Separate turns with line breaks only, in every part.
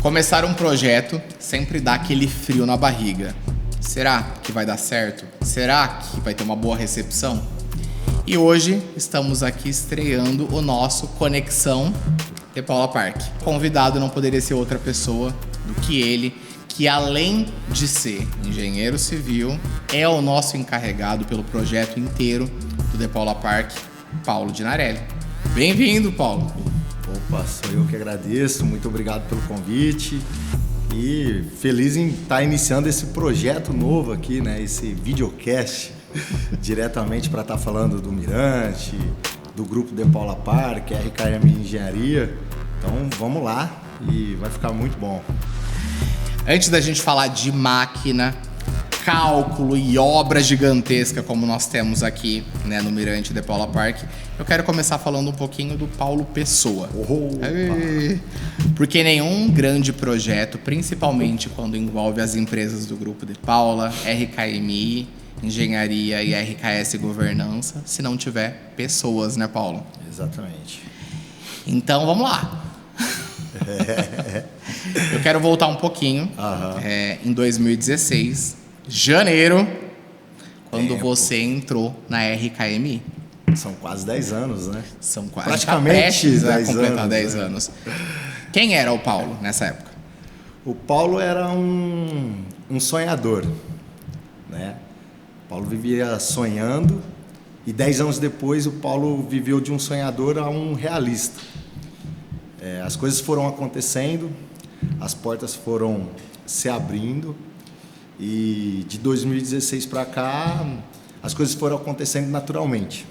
Começar um projeto sempre dá aquele frio na barriga. Será que vai dar certo? Será que vai ter uma boa recepção? E hoje estamos aqui estreando o nosso Conexão de Paula Park. Convidado não poderia ser outra pessoa do que ele, que além de ser engenheiro civil, é o nosso encarregado pelo projeto inteiro do De Paula Park, Paulo Dinarelli. Bem-vindo, Paulo.
Opa, sou eu que agradeço, muito obrigado pelo convite e feliz em estar iniciando esse projeto novo aqui, né? Esse videocast, diretamente para estar falando do Mirante, do grupo De Paula Park, RKM Engenharia. Então vamos lá e vai ficar muito bom.
Antes da gente falar de máquina, cálculo e obra gigantesca como nós temos aqui, né, no Mirante De Paula Park, eu quero começar falando um pouquinho do Paulo Pessoa. Porque nenhum grande projeto, principalmente quando envolve as empresas do grupo De Paula, RKMI, Engenharia e RKS Governança, se não tiver pessoas, né, Paulo?
Exatamente.
Então, vamos lá. Eu quero voltar um pouquinho. Em 2016, janeiro, quando você entrou na RKMI.
São quase 10 anos, né?
São quase
praticamente 10
a completar
anos,
10
né?
anos. Quem era o Paulo nessa época?
O Paulo era um sonhador, né? O Paulo vivia sonhando e 10 anos depois o Paulo viveu de um sonhador a um realista. As coisas foram acontecendo, as portas foram se abrindo e de 2016 para cá as coisas foram acontecendo naturalmente.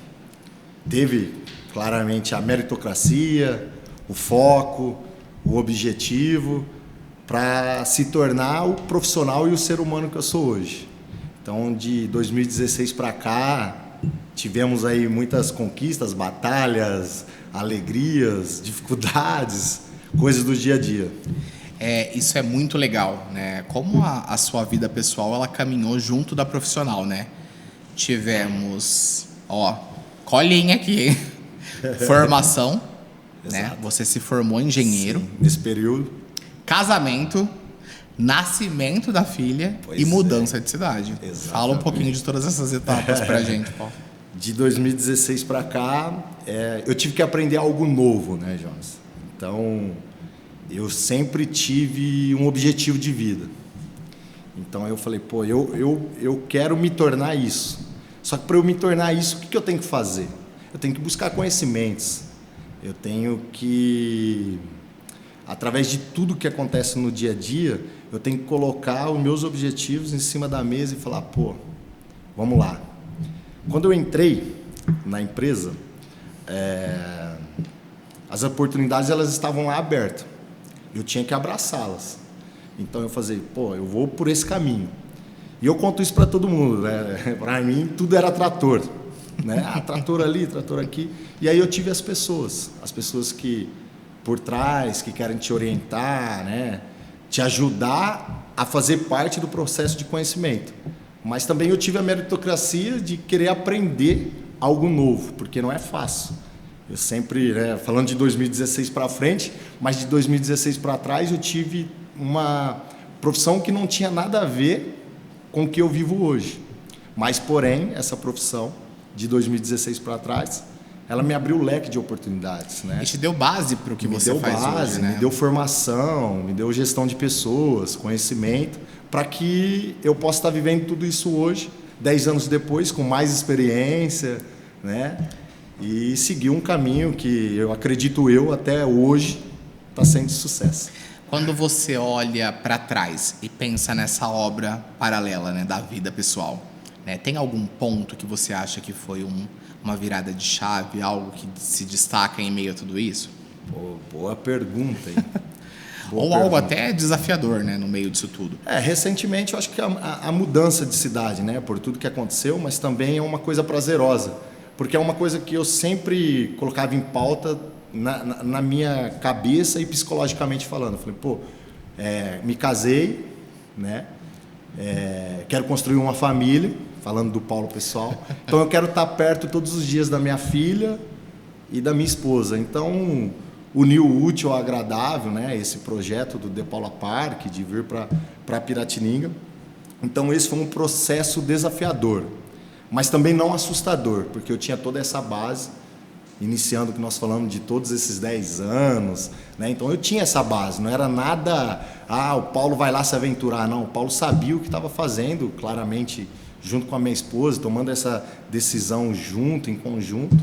Teve claramente a meritocracia, o foco, o objetivo para se tornar o profissional e o ser humano que eu sou hoje. Então, de 2016 para cá, tivemos aí muitas conquistas, batalhas, alegrias, dificuldades, coisas do dia a dia.
Isso é muito legal, né? Como a sua vida pessoal, ela caminhou junto da profissional, né? Tivemos, colinha aqui, hein? Formação, né? Você se formou engenheiro.
Sim, nesse período.
Casamento, nascimento da filha e mudança de cidade.
Exatamente.
Fala um pouquinho de todas essas etapas pra gente, Paulo.
De 2016 para cá, eu tive que aprender algo novo, né, Jonas? Então, eu sempre tive um objetivo de vida. Então, eu falei, eu quero me tornar isso. Só que para eu me tornar isso, o que eu tenho que fazer? Eu tenho que buscar conhecimentos. Eu tenho que, através de tudo que acontece no dia a dia, eu tenho que colocar os meus objetivos em cima da mesa e falar, vamos lá. Quando eu entrei na empresa, as oportunidades elas estavam lá abertas. Eu tinha que abraçá-las. Então eu falei, eu vou por esse caminho. E eu conto isso para todo mundo, né? Para mim tudo era trator, né? Trator ali, trator aqui. E aí eu tive as pessoas que por trás, que querem te orientar, né? Te ajudar a fazer parte do processo de conhecimento. Mas também eu tive a meritocracia de querer aprender algo novo, porque não é fácil. Eu sempre, falando de 2016 para frente, mas de 2016 para trás eu tive uma profissão que não tinha nada a ver com o que eu vivo hoje. Mas, porém, essa profissão de 2016 para trás, ela me abriu o leque de oportunidades, né?
E te deu base para o que você faz hoje, né?
Me deu formação, me deu gestão de pessoas, conhecimento, para que eu possa estar vivendo tudo isso hoje, 10 anos depois, com mais experiência, né? E seguir um caminho que eu acredito até hoje está sendo de sucesso.
Quando você olha para trás e pensa nessa obra paralela, né, da vida pessoal, né, tem algum ponto que você acha que foi uma virada de chave, algo que se destaca em meio a tudo isso?
Boa pergunta, hein?
Ou algo até desafiador, né, no meio disso tudo?
Recentemente eu acho que a mudança de cidade, né, por tudo que aconteceu, mas também é uma coisa prazerosa, porque é uma coisa que eu sempre colocava em pauta na minha cabeça e psicologicamente falando. Eu falei, me casei, né? Quero construir uma família, falando do Paulo pessoal. Então eu quero estar perto todos os dias da minha filha e da minha esposa. Então unir o útil ao agradável, né? Esse projeto do De Paula Park, de vir para Piratininga. Então, esse foi um processo desafiador, mas também não assustador, porque eu tinha toda essa base, iniciando o que nós falamos de todos esses 10 anos, né? Então, eu tinha essa base, não era nada, o Paulo vai lá se aventurar, não. O Paulo sabia o que estava fazendo, claramente, junto com a minha esposa, tomando essa decisão junto, em conjunto.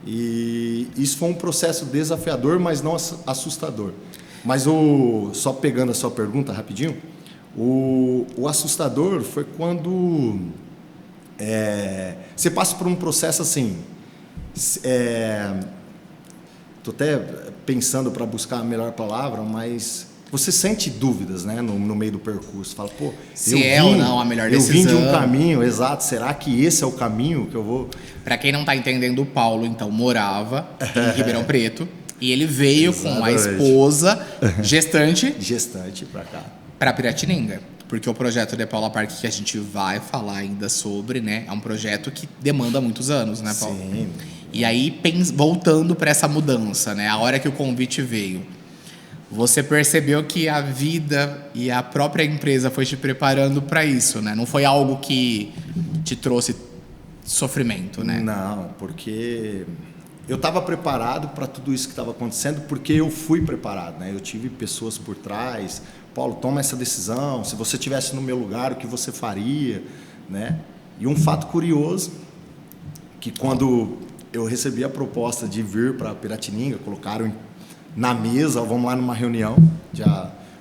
E isso foi um processo desafiador, mas não assustador. Mas só pegando a sua pergunta rapidinho, o assustador foi quando você passa por um processo assim. Estou até pensando para buscar a melhor palavra, mas você sente dúvidas, né, no meio do percurso. Fala, pô,
se ou não a melhor decisão.
Eu vim de um caminho, exato. Será que esse é o caminho que eu vou?
Para quem não está entendendo, o Paulo, então, morava em Ribeirão Preto e ele veio com a esposa gestante
para cá.
Para Piratininga. Porque o projeto De Paula Park, que a gente vai falar ainda sobre, né, é um projeto que demanda muitos anos, né, Paulo?
Sim.
E aí, voltando para essa mudança, né, a hora que o convite veio, você percebeu que a vida e a própria empresa foi te preparando para isso, né? Não foi algo que te trouxe sofrimento, né?
Não, porque eu estava preparado para tudo isso que estava acontecendo, porque eu fui preparado, né? Eu tive pessoas por trás. Paulo, toma essa decisão. Se você estivesse no meu lugar, o que você faria, né? E um fato curioso, que quando eu recebi a proposta de vir para Piratininga, colocaram na mesa, vamos lá numa reunião,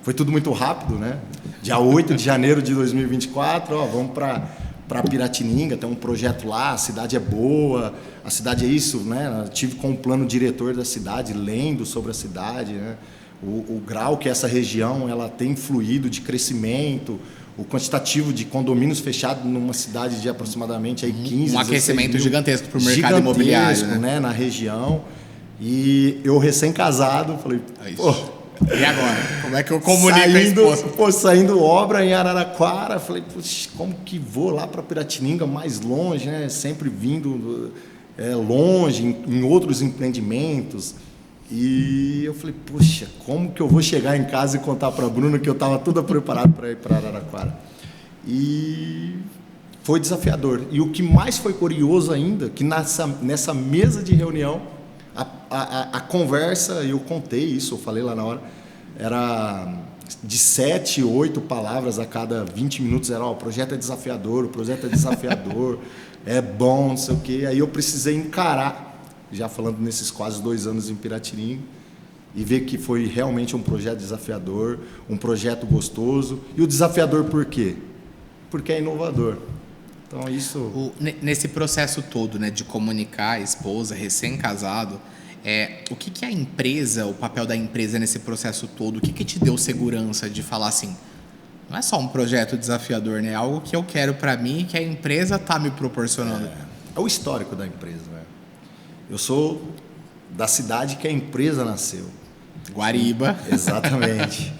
foi tudo muito rápido, né? Dia 8 de janeiro de 2024, vamos para Piratininga, tem um projeto lá, a cidade é boa, a cidade é isso, né? Eu tive com o plano diretor da cidade, lendo sobre a cidade, né? O grau que essa região ela tem fluído de crescimento, o quantitativo de condomínios fechados numa cidade de aproximadamente aí 15,
um aquecimento gigantesco para o mercado imobiliário,
né? Na região. E eu recém-casado, falei, pô,
e agora? Como é que eu comunico a esposa?
Saindo obra em Araraquara, falei, puxa, como que vou lá para Piratininga, mais longe, né? Sempre vindo longe, em outros empreendimentos. E eu falei, puxa, como que eu vou chegar em casa e contar para a Bruna que eu estava toda preparado para ir para Araraquara? E foi desafiador. E o que mais foi curioso ainda, que nessa mesa de reunião, a conversa, eu contei isso, eu falei lá na hora, era de 7, 8 palavras a cada 20 minutos, era, o projeto é desafiador, é bom, não sei o quê. Aí eu precisei encarar, já falando nesses quase 2 anos em Piratininga, e ver que foi realmente um projeto desafiador, um projeto gostoso. E o desafiador por quê? Porque é inovador. Então isso...
Nesse processo todo, né, de comunicar a esposa, recém-casado, o que a empresa, o papel da empresa nesse processo todo, o que te deu segurança de falar assim, não é só um projeto desafiador, né? É algo que eu quero para mim e que a empresa está me proporcionando.
É o histórico da empresa, né? Eu sou da cidade que a empresa nasceu.
Guariba.
Exatamente.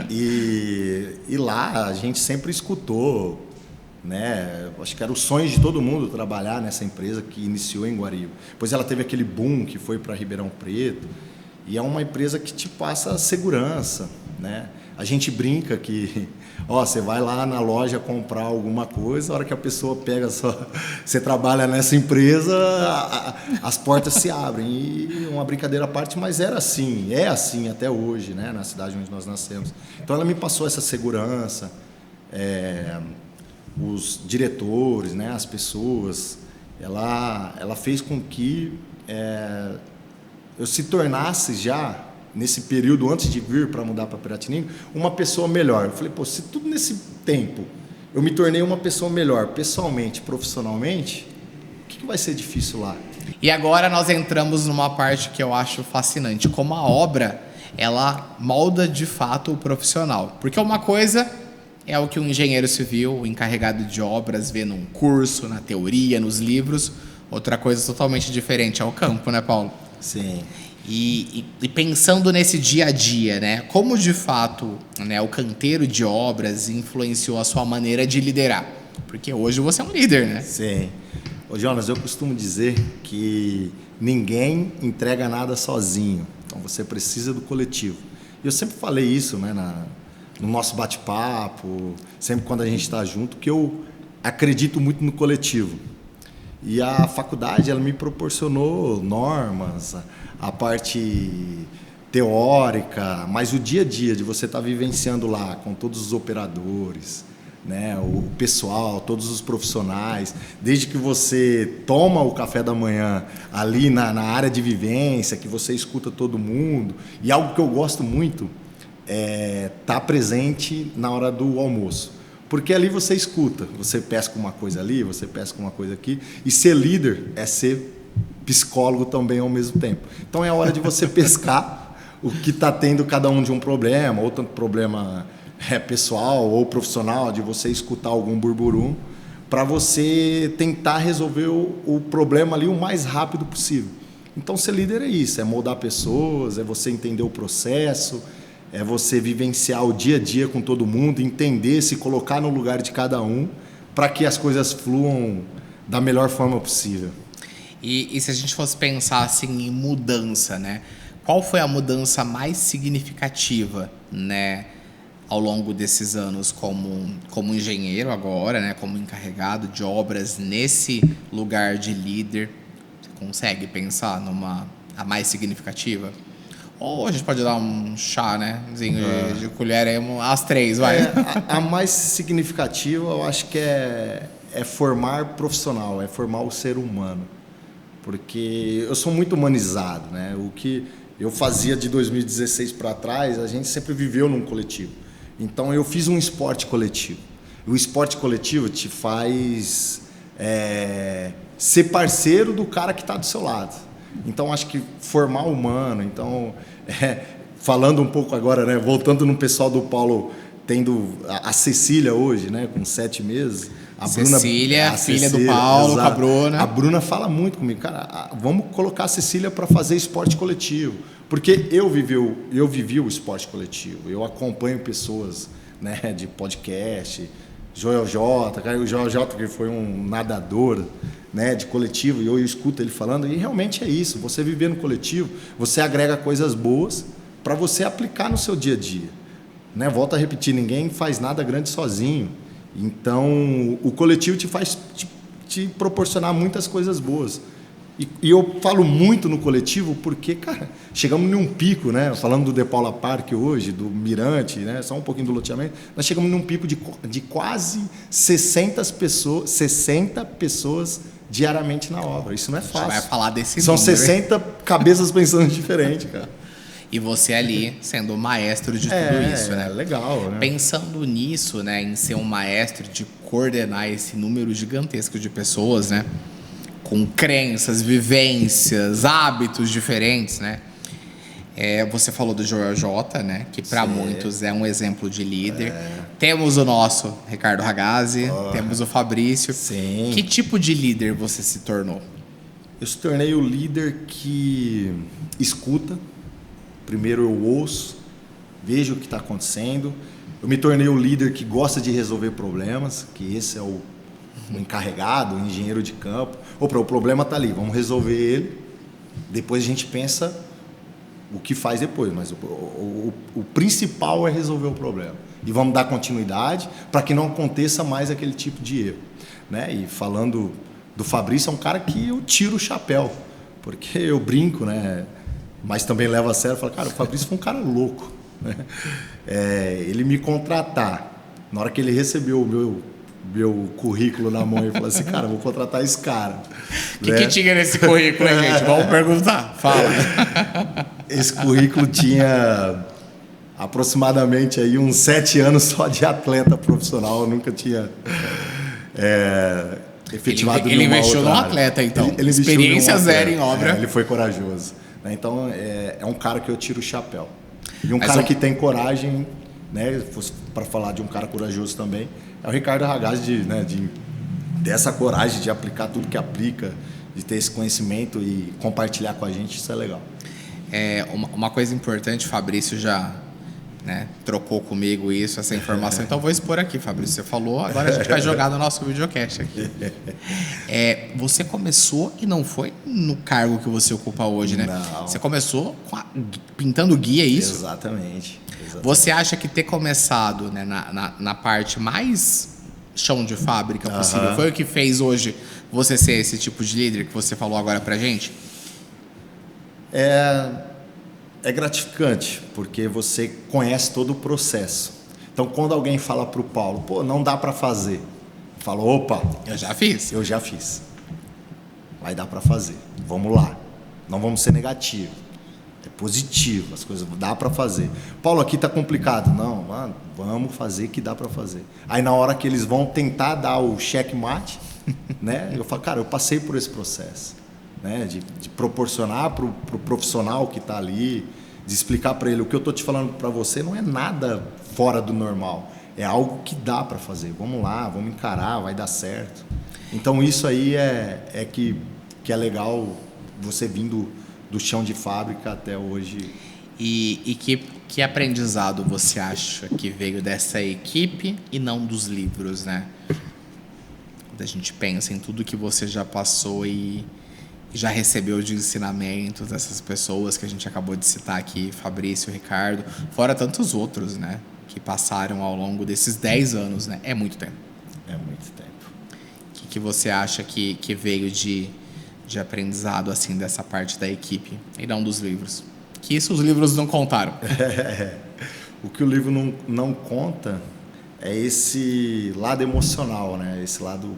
E lá a gente sempre escutou, né? Acho que era o sonho de todo mundo trabalhar nessa empresa que iniciou em Guariba. Depois ela teve aquele boom que foi para Ribeirão Preto. E é uma empresa que te passa segurança, né? A gente brinca que, você vai lá na loja comprar alguma coisa, a hora que a pessoa pega você trabalha nessa empresa, as portas se abrem. E uma brincadeira à parte, mas é assim até hoje, né? Na cidade onde nós nascemos. Então ela me passou essa segurança, os diretores, né? As pessoas, ela fez com que eu se tornasse já, nesse período antes de vir para mudar para Piratininga, uma pessoa melhor. Eu falei, se tudo nesse tempo eu me tornei uma pessoa melhor, pessoalmente, profissionalmente, o que vai ser difícil lá?
E agora nós entramos numa parte que eu acho fascinante, como a obra, ela molda de fato o profissional. Porque uma coisa é o que um engenheiro civil, o encarregado de obras, vê num curso, na teoria, nos livros. Outra coisa totalmente diferente é o campo, né, Paulo?
Sim.
E pensando nesse dia a dia, né, como de fato, né, o canteiro de obras influenciou a sua maneira de liderar? Porque hoje você é um líder, né?
Sim. Ô, Jonas, eu costumo dizer que ninguém entrega nada sozinho. Então você precisa do coletivo. E eu sempre falei isso, né, no nosso bate-papo, sempre quando a gente está junto, que eu acredito muito no coletivo. E a faculdade, ela me proporcionou normas, a parte teórica, mas o dia a dia de você estar vivenciando lá com todos os operadores, né, o pessoal, todos os profissionais, desde que você toma o café da manhã ali na área de vivência, que você escuta todo mundo, e algo que eu gosto muito é estar presente na hora do almoço. Porque ali você escuta, você pesca uma coisa ali, você pesca uma coisa aqui, e ser líder é ser psicólogo também ao mesmo tempo. Então é a hora de você pescar o que está tendo cada um de um problema, ou tanto problema pessoal ou profissional, de você escutar algum burburum, para você tentar resolver o problema ali o mais rápido possível. Então ser líder é isso, é moldar pessoas, é você entender o processo, é você vivenciar o dia a dia com todo mundo, entender, se colocar no lugar de cada um, para que as coisas fluam da melhor forma possível.
E se a gente fosse pensar assim em mudança, né? Qual foi a mudança mais significativa, né, ao longo desses anos como engenheiro agora, né, como encarregado de obras nesse lugar de líder? Você consegue pensar a mais significativa? Ou a gente pode dar um chá, né? De colher aí, as 3, vai.
A mais significativa, eu acho que é formar profissional, é formar o ser humano. Porque eu sou muito humanizado, né? O que eu fazia de 2016 para trás, a gente sempre viveu num coletivo. Então eu fiz um esporte coletivo. E o esporte coletivo te faz ser parceiro do cara que está do seu lado. Então acho que formar humano, então falando um pouco agora, né, voltando no pessoal do Paulo, tendo a Cecília hoje, né, com 7 meses. A
Cecília, Bruna, filha do Paulo, com a Bruna.
A Bruna fala muito comigo, cara, vamos colocar a Cecília para fazer esporte coletivo. Porque eu vivi o esporte coletivo, eu acompanho pessoas, né, de podcast, Joel J, o Joel J, que foi um nadador, né, de coletivo, e eu escuto ele falando, e realmente é isso, você viver no coletivo, você agrega coisas boas para você aplicar no seu dia a dia. Né? Volto a repetir, ninguém faz nada grande sozinho. Então, o coletivo te faz te proporcionar muitas coisas boas. E eu falo muito no coletivo porque, cara, chegamos num pico, né? Falando do De Paula Park hoje, do Mirante, né? Só um pouquinho do loteamento, nós chegamos num pico de quase 60 pessoas diariamente na obra. Isso não é fácil.
A gente vai falar desse
São
número.
60 cabeças pensando diferente, cara.
E você ali sendo o maestro de tudo isso, né?
Legal, né?
Pensando nisso, né, em ser um maestro, de coordenar esse número gigantesco de pessoas, né, com crenças, vivências, hábitos diferentes, né? Você falou do Joel J, né, que para muitos é um exemplo de líder. Temos o nosso Ricardo Ragazzi, temos o Fabrício.
Sim.
Que tipo de líder você se tornou?
Eu se tornei o líder que escuta. Primeiro eu ouço, vejo o que está acontecendo. Eu me tornei o líder que gosta de resolver problemas, que esse é o encarregado, o engenheiro de campo. Opa, o problema está ali, vamos resolver ele. Depois a gente pensa o que faz depois, mas o principal é resolver o problema. E vamos dar continuidade para que não aconteça mais aquele tipo de erro. Né? E falando do Fabrício, é um cara que eu tiro o chapéu, porque eu brinco, né? Mas também leva a sério, falo, cara, o Fabrício foi um cara louco, né? Ele me contratar, na hora que ele recebeu o meu currículo na mão, ele falou assim, cara, vou contratar esse cara.
O que tinha nesse currículo, hein, gente? Vamos perguntar, fala.
Esse currículo tinha aproximadamente aí uns 7 anos só de atleta profissional, eu nunca tinha efetivado
ele investiu num atleta, então. Ele experiência zero em obra.
Ele foi corajoso. Então, é um cara que eu tiro o chapéu. E um cara que tem coragem, né, para falar de um cara corajoso também, é o Ricardo Ragazzi, dessa coragem de aplicar tudo que aplica, de ter esse conhecimento e compartilhar com a gente, isso é legal.
Uma coisa importante, Fabrício já né, trocou comigo essa informação, então eu vou expor aqui, Fabrício. Você falou, agora a gente vai jogar no nosso videocast aqui. Você começou e não foi no cargo que você ocupa hoje, né?
Não.
Você começou pintando guia, é isso?
Exatamente.
Você acha que ter começado, né, na parte mais chão de fábrica possível foi o que fez hoje você ser esse tipo de líder que você falou agora pra gente?
É gratificante, porque você conhece todo o processo. Então, quando alguém fala para o Paulo, pô, não dá para fazer, fala, opa,
Eu já fiz.
eu já fiz. Vai dar para fazer. Vamos lá. Não vamos ser negativos. É positivo, as coisas dá para fazer. Paulo, aqui tá complicado. Não, mano, vamos fazer que dá para fazer. Aí na hora que eles vão tentar dar o checkmate, né? Eu falo, cara, eu passei por esse processo, né? De proporcionar para o profissional que está ali, de explicar para ele o que eu tô te falando para você não é nada fora do normal. É algo que dá para fazer. Vamos lá, vamos encarar, vai dar certo. Então isso aí é que é legal você vindo do chão de fábrica até hoje.
E que aprendizado você acha que veio dessa equipe e não dos livros, né? Quando a gente pensa em tudo que você já passou e já recebeu de ensinamentos dessas pessoas que a gente acabou de citar aqui, Fabrício, Ricardo, fora tantos outros, né? Que passaram ao longo desses 10 anos, né? É muito tempo.
É muito tempo.
O que você acha que veio de aprendizado, assim, dessa parte da equipe e não dos livros? Que isso os livros não contaram.
O que o livro não conta é esse lado emocional, né? Esse lado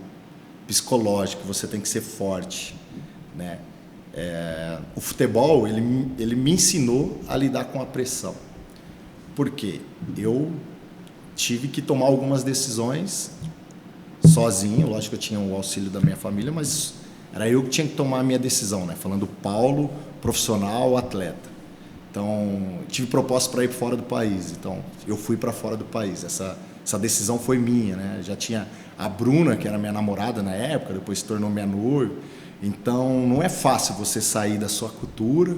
psicológico, você tem que ser forte, né? O futebol, ele me ensinou a lidar com a pressão. Por quê? Eu tive que tomar algumas decisões sozinho, lógico que eu tinha o auxílio da minha família, mas era eu que tinha que tomar a minha decisão, né? Falando Paulo, profissional, atleta. Então, tive proposta para ir fora do país. Então, eu fui para fora do país. Essa decisão foi minha, né? Já tinha a Bruna, que era minha namorada na época, depois se tornou minha noiva. Então, não é fácil você sair da sua cultura,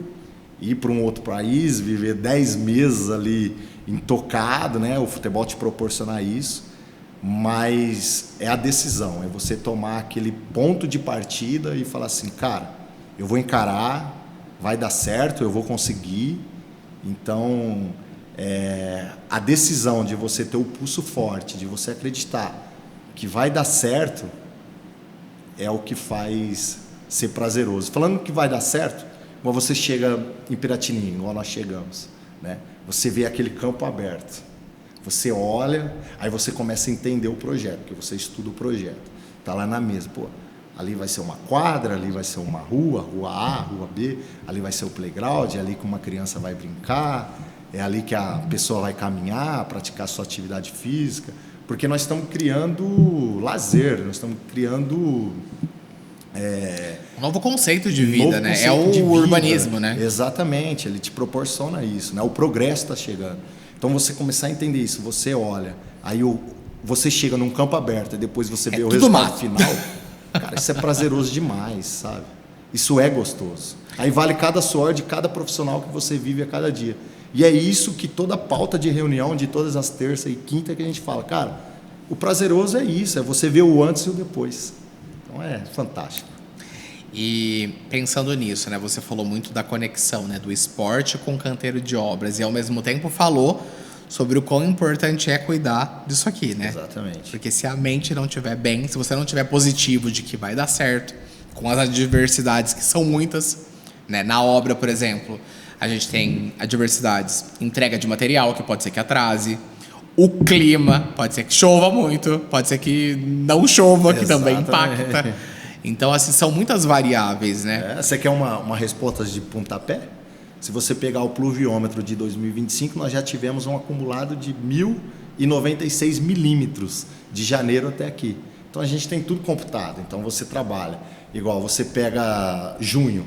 ir para um outro país, viver 10 meses ali intocado, né? O futebol te proporcionar isso. Mas é a decisão, é você tomar aquele ponto de partida e falar assim, cara, eu vou encarar, vai dar certo, eu vou conseguir. Então, a decisão de você ter o pulso forte, de você acreditar que vai dar certo, é o que faz ser prazeroso. Falando que vai dar certo, quando você chega em Piratininga, igual nós chegamos, né? Você vê aquele campo aberto. Você olha, aí você começa a entender o projeto, porque você estuda o projeto. Está lá na mesa, pô, ali vai ser uma quadra, ali vai ser uma rua A, rua B, ali vai ser o playground, é ali que uma criança vai brincar, é ali que a pessoa vai caminhar, praticar sua atividade física, porque nós estamos criando lazer, nós estamos criando...
Um novo conceito de vida, né? É o urbanismo, né?
Exatamente, ele te proporciona isso, né? O progresso está chegando. Então, você começar a entender isso, você olha, aí você chega num campo aberto e depois você vê o resultado final, cara, isso é prazeroso demais, sabe? Isso é gostoso. Aí vale cada suor de cada profissional que você vive a cada dia. E é isso que toda pauta de reunião, de todas as terças e quinta que a gente fala, cara, o prazeroso é isso, é você ver o antes e o depois. Então, é fantástico.
E pensando nisso, né, você falou muito da conexão, né, do esporte com o canteiro de obras e ao mesmo tempo falou sobre o quão importante é cuidar disso aqui, né?
Exatamente.
Porque se a mente não estiver bem, se você não estiver positivo de que vai dar certo, com as adversidades que são muitas, né, na obra, por exemplo, a gente tem adversidades, entrega de material, que pode ser que atrase, o clima, pode ser que chova muito, pode ser que não chova, que também impacta. Então, assim, são muitas variáveis, né?
Você quer uma resposta de pontapé? Se você pegar o pluviômetro de 2025, nós já tivemos um acumulado de 1.096 milímetros de janeiro até aqui. Então, a gente tem tudo computado. Então, você trabalha. Igual, você pega junho.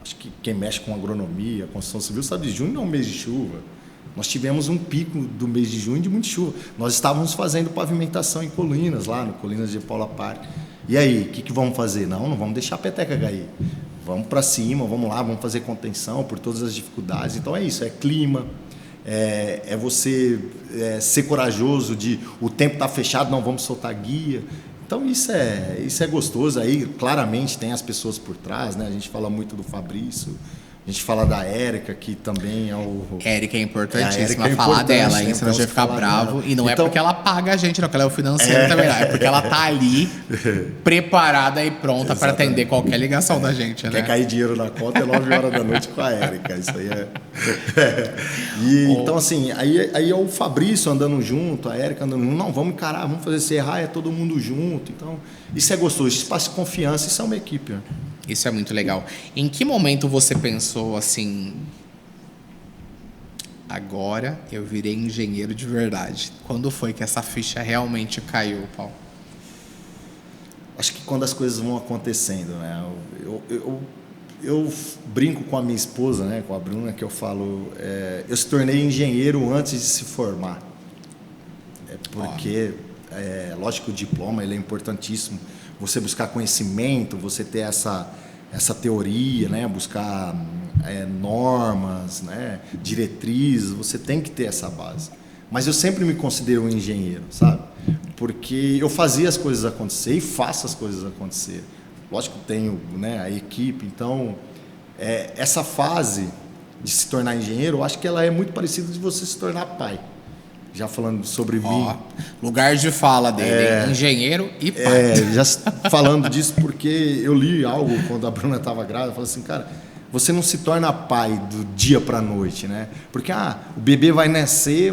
Acho que quem mexe com agronomia, construção civil, sabe que junho não é um mês de chuva. Nós tivemos um pico do mês de junho de muita chuva. Nós estávamos fazendo pavimentação em Colinas, lá no Colinas de Paula Parque. E aí, o que vamos fazer? Não vamos deixar a peteca cair. Vamos para cima, vamos lá, vamos fazer contenção por todas as dificuldades. Então é isso, é clima, é você ser corajoso de o tempo tá fechado, não vamos soltar guia. Então isso é gostoso. Aí claramente tem as pessoas por trás, né? A gente fala muito do Fabrício, a gente fala da Érica, que também é o...
Érica é importantíssima, falar dela, hein? Senão a gente vai ficar bravo. Dela. E não então, é porque ela paga a gente, não, que ela é o financeiro também, não. É porque ela tá ali, preparada e pronta para atender qualquer ligação da gente, né?
Quer cair dinheiro na conta é 9 horas da noite com a Érica, isso aí Então, assim, aí é o Fabrício andando junto, a Érica andando junto. Não, vamos encarar, vamos fazer esse errar, é todo mundo junto. Então, isso é gostoso, isso passa confiança, isso é uma equipe, né?
Isso é muito legal. Em que momento você pensou assim, agora eu virei engenheiro de verdade? Quando foi que essa ficha realmente caiu, Paulo?
Acho que quando as coisas vão acontecendo, né? Eu brinco com a minha esposa, né? Com a Bruna, que eu falo, eu se tornei engenheiro antes de se formar. Porque, lógico, o diploma ele é importantíssimo. Você buscar conhecimento, você ter essa teoria, né? Buscar normas, né? Diretrizes, você tem que ter essa base. Mas eu sempre me considero um engenheiro, sabe? Porque eu fazia as coisas acontecer e faço as coisas acontecer. Lógico que tenho, né, a equipe, então essa fase de se tornar engenheiro, eu acho que ela é muito parecida de você se tornar pai. Já falando sobre mim.
Lugar de fala dele, engenheiro e pai.
Já falando disso porque eu li algo quando a Bruna estava grávida, eu falei assim, cara, você não se torna pai do dia para a noite, né? Porque o bebê vai nascer,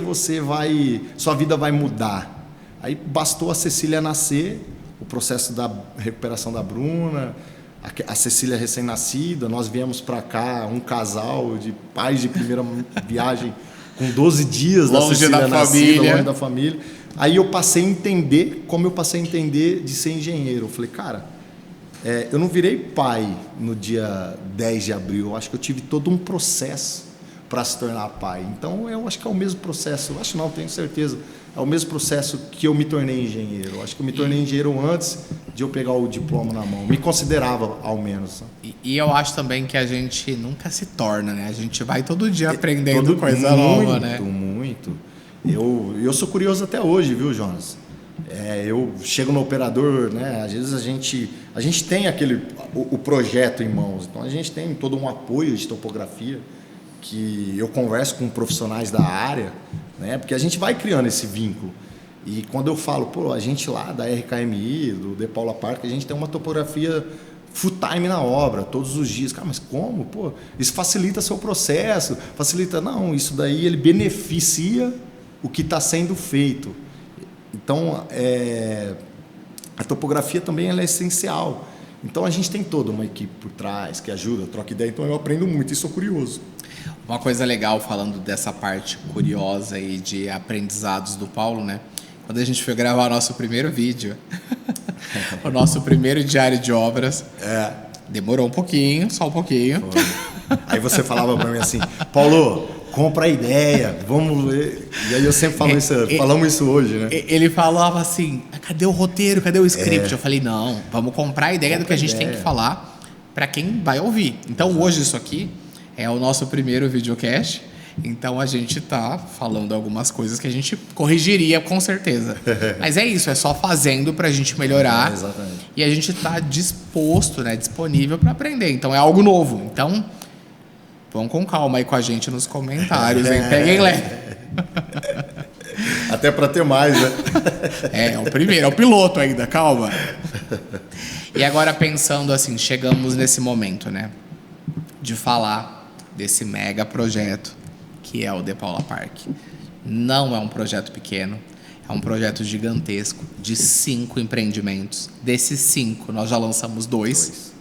sua vida vai mudar. Aí bastou a Cecília nascer, o processo da recuperação da Bruna, a Cecília recém-nascida, nós viemos para cá, um casal de pais de primeira viagem, com 12 dias
longe
da Cecília nascida, longe
da
família. Aí eu passei a entender como eu passei a entender de ser engenheiro. Eu falei, cara, eu não virei pai no dia 10 de abril, eu acho que eu tive todo um processo para se tornar pai. Então eu acho que é o mesmo processo, eu acho não, tenho certeza, é o mesmo processo que eu me tornei engenheiro. Eu acho que eu me tornei engenheiro antes de eu pegar o diploma na mão, me considerava ao menos.
E eu acho também que a gente nunca se torna, né? A gente vai todo dia aprendendo coisa nova, né?
Muito. Eu sou curioso até hoje, viu, Jonas? Eu chego no operador, né? Às vezes a gente tem o projeto em mãos, então a gente tem todo um apoio de topografia que eu converso com profissionais da área, né? Porque a gente vai criando esse vínculo. E quando eu falo, a gente lá da RKMI, do De Paula Park, a gente tem uma topografia full time na obra, todos os dias. Cara, mas como? Isso facilita seu processo, facilita... Não, isso daí ele beneficia o que está sendo feito. Então, a topografia também ela é essencial. Então, a gente tem toda uma equipe por trás que ajuda, troca ideia. Então, eu aprendo muito e sou curioso.
Uma coisa legal, falando dessa parte curiosa e de aprendizados do Paulo, né? Quando a gente foi gravar o nosso primeiro vídeo, o nosso primeiro diário de obras, demorou um pouquinho, só um pouquinho.
Aí você falava para mim assim, Paulo, compra a ideia, vamos ler. E aí eu sempre falo falamos isso hoje, né?
Ele falava assim, cadê o roteiro, cadê o script? Eu falei, não, vamos comprar a ideia do que a gente tem que falar para quem vai ouvir. Então hoje isso aqui é o nosso primeiro videocast, então a gente tá falando algumas coisas que a gente corrigiria com certeza. Mas é isso, é só fazendo pra gente melhorar.
Exatamente.
E a gente tá disposto, né, disponível para aprender. Então é algo novo. Então vão com calma aí com a gente nos comentários, hein? Peguem leve.
Até para ter mais, né?
É o primeiro, é o piloto ainda, calma. E agora pensando assim, chegamos nesse momento, né, de falar desse mega projeto que é o De Paula Park. Não é um projeto pequeno, é um projeto gigantesco de 5 empreendimentos. Desses 5, nós já lançamos 2.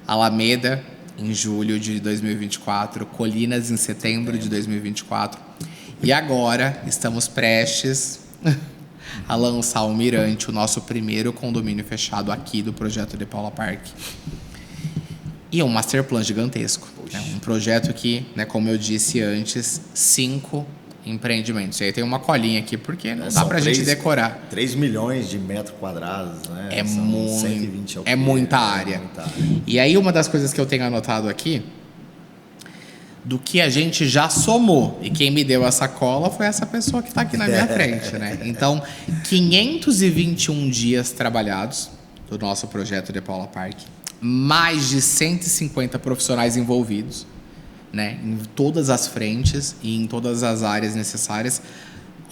Alameda, em julho de 2024, Colinas, em setembro de 2024. E agora estamos prestes a lançar o Mirante, o nosso primeiro condomínio fechado aqui do projeto De Paula Park. E é um master plan gigantesco. É um projeto que, né, como eu disse antes, 5 empreendimentos. E aí tem uma colinha aqui, porque não dá pra gente decorar.
3 milhões de metros quadrados, né?
É muita área.
Muita área.
E aí uma das coisas que eu tenho anotado aqui, do que a gente já somou. E quem me deu essa cola foi essa pessoa que está aqui na minha frente, né? Então, 521 dias trabalhados do nosso projeto de Paula Park, mais de 150 profissionais envolvidos, né? Em todas as frentes e em todas as áreas necessárias.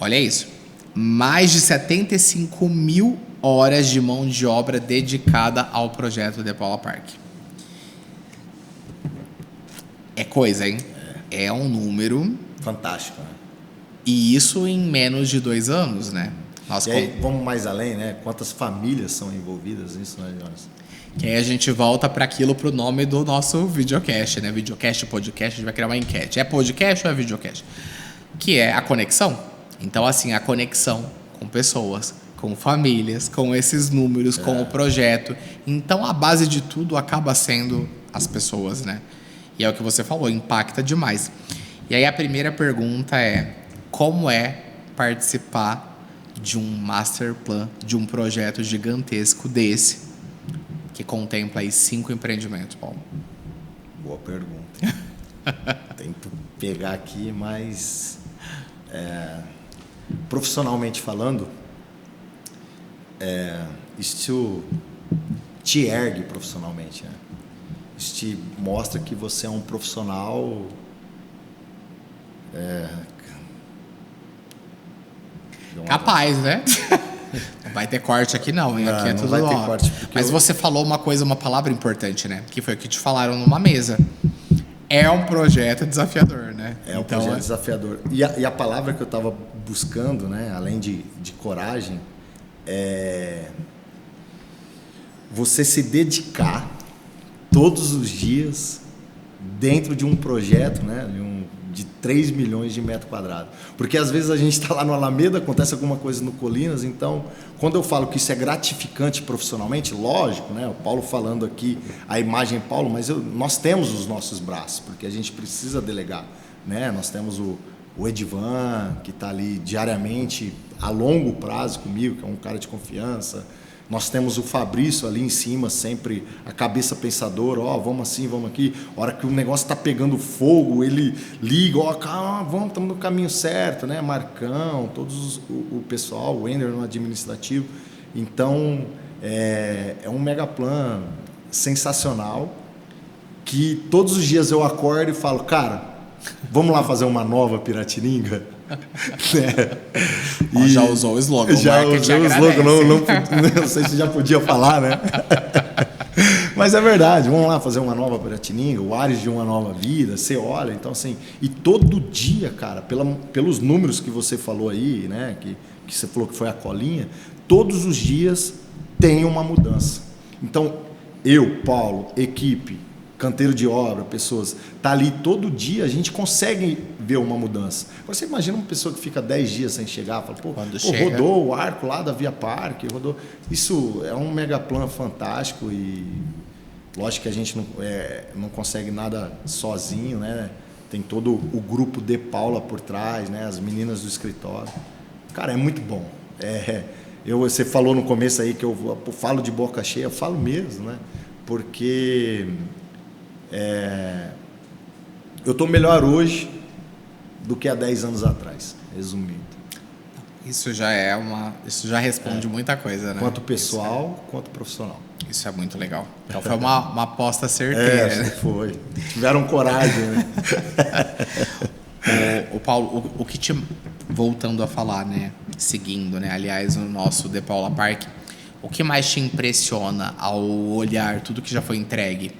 Olha isso, mais de 75 mil horas de mão de obra dedicada ao projeto de Paula Park. É coisa, hein? É um número...
fantástico, né?
E isso em menos de 2 anos, né?
E aí, vamos mais além, né? Quantas famílias são envolvidas nisso, né, Jonas?
Que aí a gente volta para aquilo, pro nome do nosso videocast, né? Videocast, podcast, a gente vai criar uma enquete. É podcast ou é videocast? Que é a conexão. Então, assim, a conexão com pessoas, com famílias, com esses números, com o projeto. Então, a base de tudo acaba sendo as pessoas, né? E é o que você falou, impacta demais. E aí a primeira pergunta é: como é participar de um master plan, de um projeto gigantesco desse, que contempla aí 5 empreendimentos, Paulo?
Boa pergunta. Tento pegar aqui, mas profissionalmente falando, isso te ergue profissionalmente, né? Isso te mostra que você é um profissional
capaz, né? Não vai ter corte aqui não, hein? Aqui é tudo,
vai ter corte.
Mas você falou uma palavra importante, né? Que foi o que te falaram numa mesa. É um projeto desafiador, né?
É um projeto desafiador. E a palavra que eu estava buscando, né? Além de coragem, é você se dedicar todos os dias dentro de um projeto, né? De 3 milhões de metros quadrados. Porque às vezes a gente está lá no Alameda, acontece alguma coisa no Colinas, então quando eu falo que isso é gratificante profissionalmente, lógico, né? O Paulo falando aqui, a imagem Paulo, mas nós temos os nossos braços, porque a gente precisa delegar, né? Nós temos o Edivan, que está ali diariamente, a longo prazo comigo, que é um cara de confiança. Nós temos o Fabrício ali em cima, sempre a cabeça pensadora, vamos assim, vamos aqui. A hora que o negócio está pegando fogo, ele liga, calma, vamos, estamos no caminho certo, né? Marcão, o pessoal, o Ender no administrativo. Então, é um megaplan sensacional, que todos os dias eu acordo e falo, cara, vamos lá fazer uma nova Piratininga?
Já usou o slogan.
Já usou o slogan, não sei se já podia falar, né? Mas é verdade, vamos lá fazer uma nova Piratininga, o Ares de uma nova vida, você olha, então assim, e todo dia, cara, pelos números que você falou aí, né, que você falou que foi a colinha, todos os dias tem uma mudança. Então, eu, Paulo, equipe, canteiro de obra, pessoas, tá ali todo dia, a gente consegue ver uma mudança. Agora você imagina uma pessoa que fica 10 dias sem chegar, fala, rodou o arco lá da Via Parque, rodou. Isso é um megaplan fantástico e lógico que a gente não consegue nada sozinho, né? Tem todo o grupo de Paula por trás, né? As meninas do escritório. Cara, é muito bom. Você falou no começo aí que eu falo de boca cheia, eu falo mesmo, né? Porque eu estou melhor hoje do que há 10 anos atrás, resumindo.
Isso já responde muita coisa, né?
Quanto pessoal, quanto profissional.
Isso é muito legal. Então foi uma aposta certeira.
Foi. Tiveram coragem, né?
O Paulo, o que te... Voltando a falar, né? Seguindo, né? Aliás, no nosso The Paula Park, o que mais te impressiona ao olhar tudo que já foi entregue?